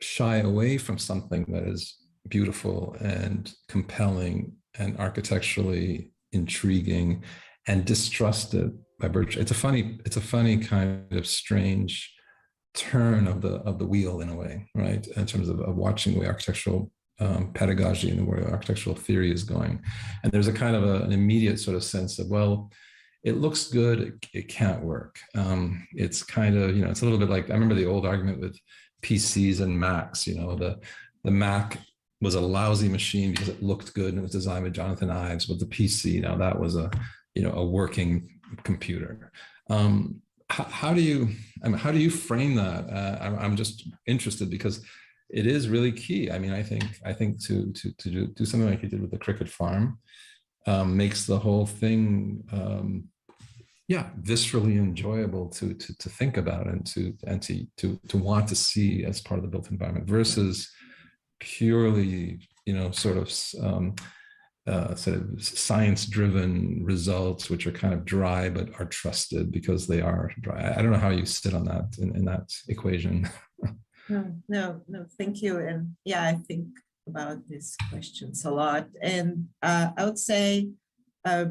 [SPEAKER 4] shy away from something that is beautiful and compelling and architecturally intriguing and distrust it by virtue. It's a funny kind of strange turn of the wheel in a way, right? In terms of watching the way architectural pedagogy and the way architectural theory is going. And there's a kind of an immediate sort of sense of, well, it looks good, it can't work. It's kind of, you know, it's a little bit like, I remember the old argument with PCs and Macs, you know, the Mac was a lousy machine because it looked good and it was designed by Jonathan Ives, but the PC, now that was a working computer. How do you frame that? I'm just interested because it is really key. I mean, I think to do something like you did with the cricket farm makes the whole thing, viscerally enjoyable to think about and to want to see as part of the built environment versus purely, you know, sort of science-driven results, which are kind of dry but are trusted because they are dry. I don't know how you sit on that in that equation.
[SPEAKER 2] No, thank you. And yeah, I think about these questions a lot. And I would say, I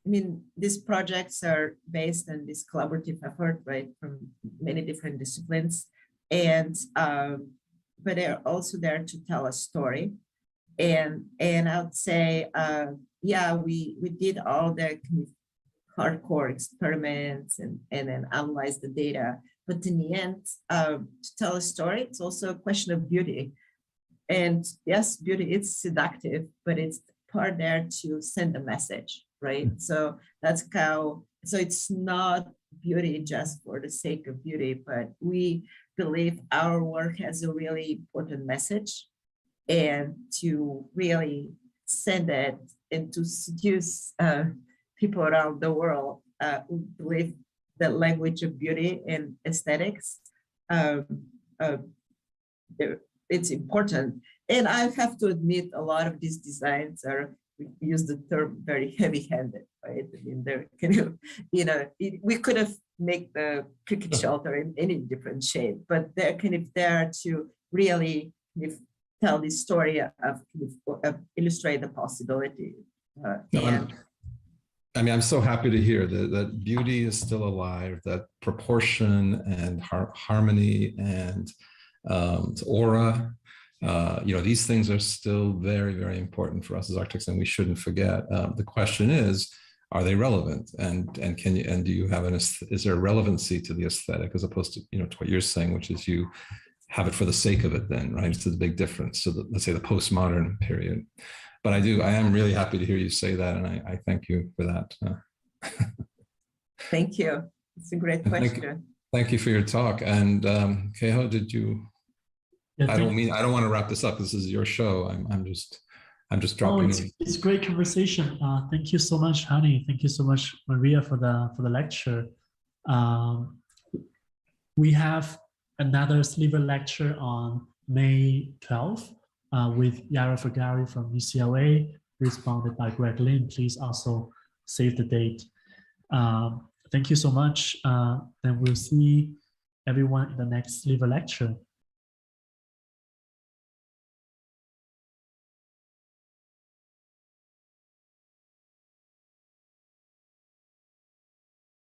[SPEAKER 2] mean, these projects are based on this collaborative effort, right, from many different disciplines, and but they're also there to tell a story. And I would say, we did all the kind of hardcore experiments and then analyze the data. But in the end, to tell a story, it's also a question of beauty. And yes, beauty is seductive, but it's part there to send a message, right? So that's how, so it's not beauty just for the sake of beauty, but we believe our work has a really important message, and to really send it and to seduce people around the world who believe the language of beauty and aesthetics, it's important. And I have to admit, a lot of these designs are, we use the term very heavy-handed, right? I mean, they're kind of, you know, we could have made the cricket shelter in any different shape, but they're kind of there to really kind of tell this story of illustrate the possibility.
[SPEAKER 4] I mean, I'm so happy to hear that beauty is still alive, that proportion and harmony and aura, you know, these things are still very, very important for us as architects, and we shouldn't forget. The question is, are they relevant? And can you, and do you have is there a relevancy to the aesthetic as opposed to, you know, to what you're saying, which is you have it for the sake of it then, right? It's the big difference. So let's say the postmodern period. But I am really happy to hear you say that, and I thank you for that.
[SPEAKER 2] Thank you. It's a great question.
[SPEAKER 4] Thank you for your talk. And Keho, did you? Yeah, I don't want to wrap this up. This is your show. I'm just dropping.
[SPEAKER 1] It's great conversation. Thank you so much, Hani. Thank you so much, Maria, for the lecture. We have another Sliver lecture on May 12th. With Yara Fergari from UCLA, responded by Greg Lin. Please also save the date. Thank you so much. Then we'll see everyone in the next Sliver lecture.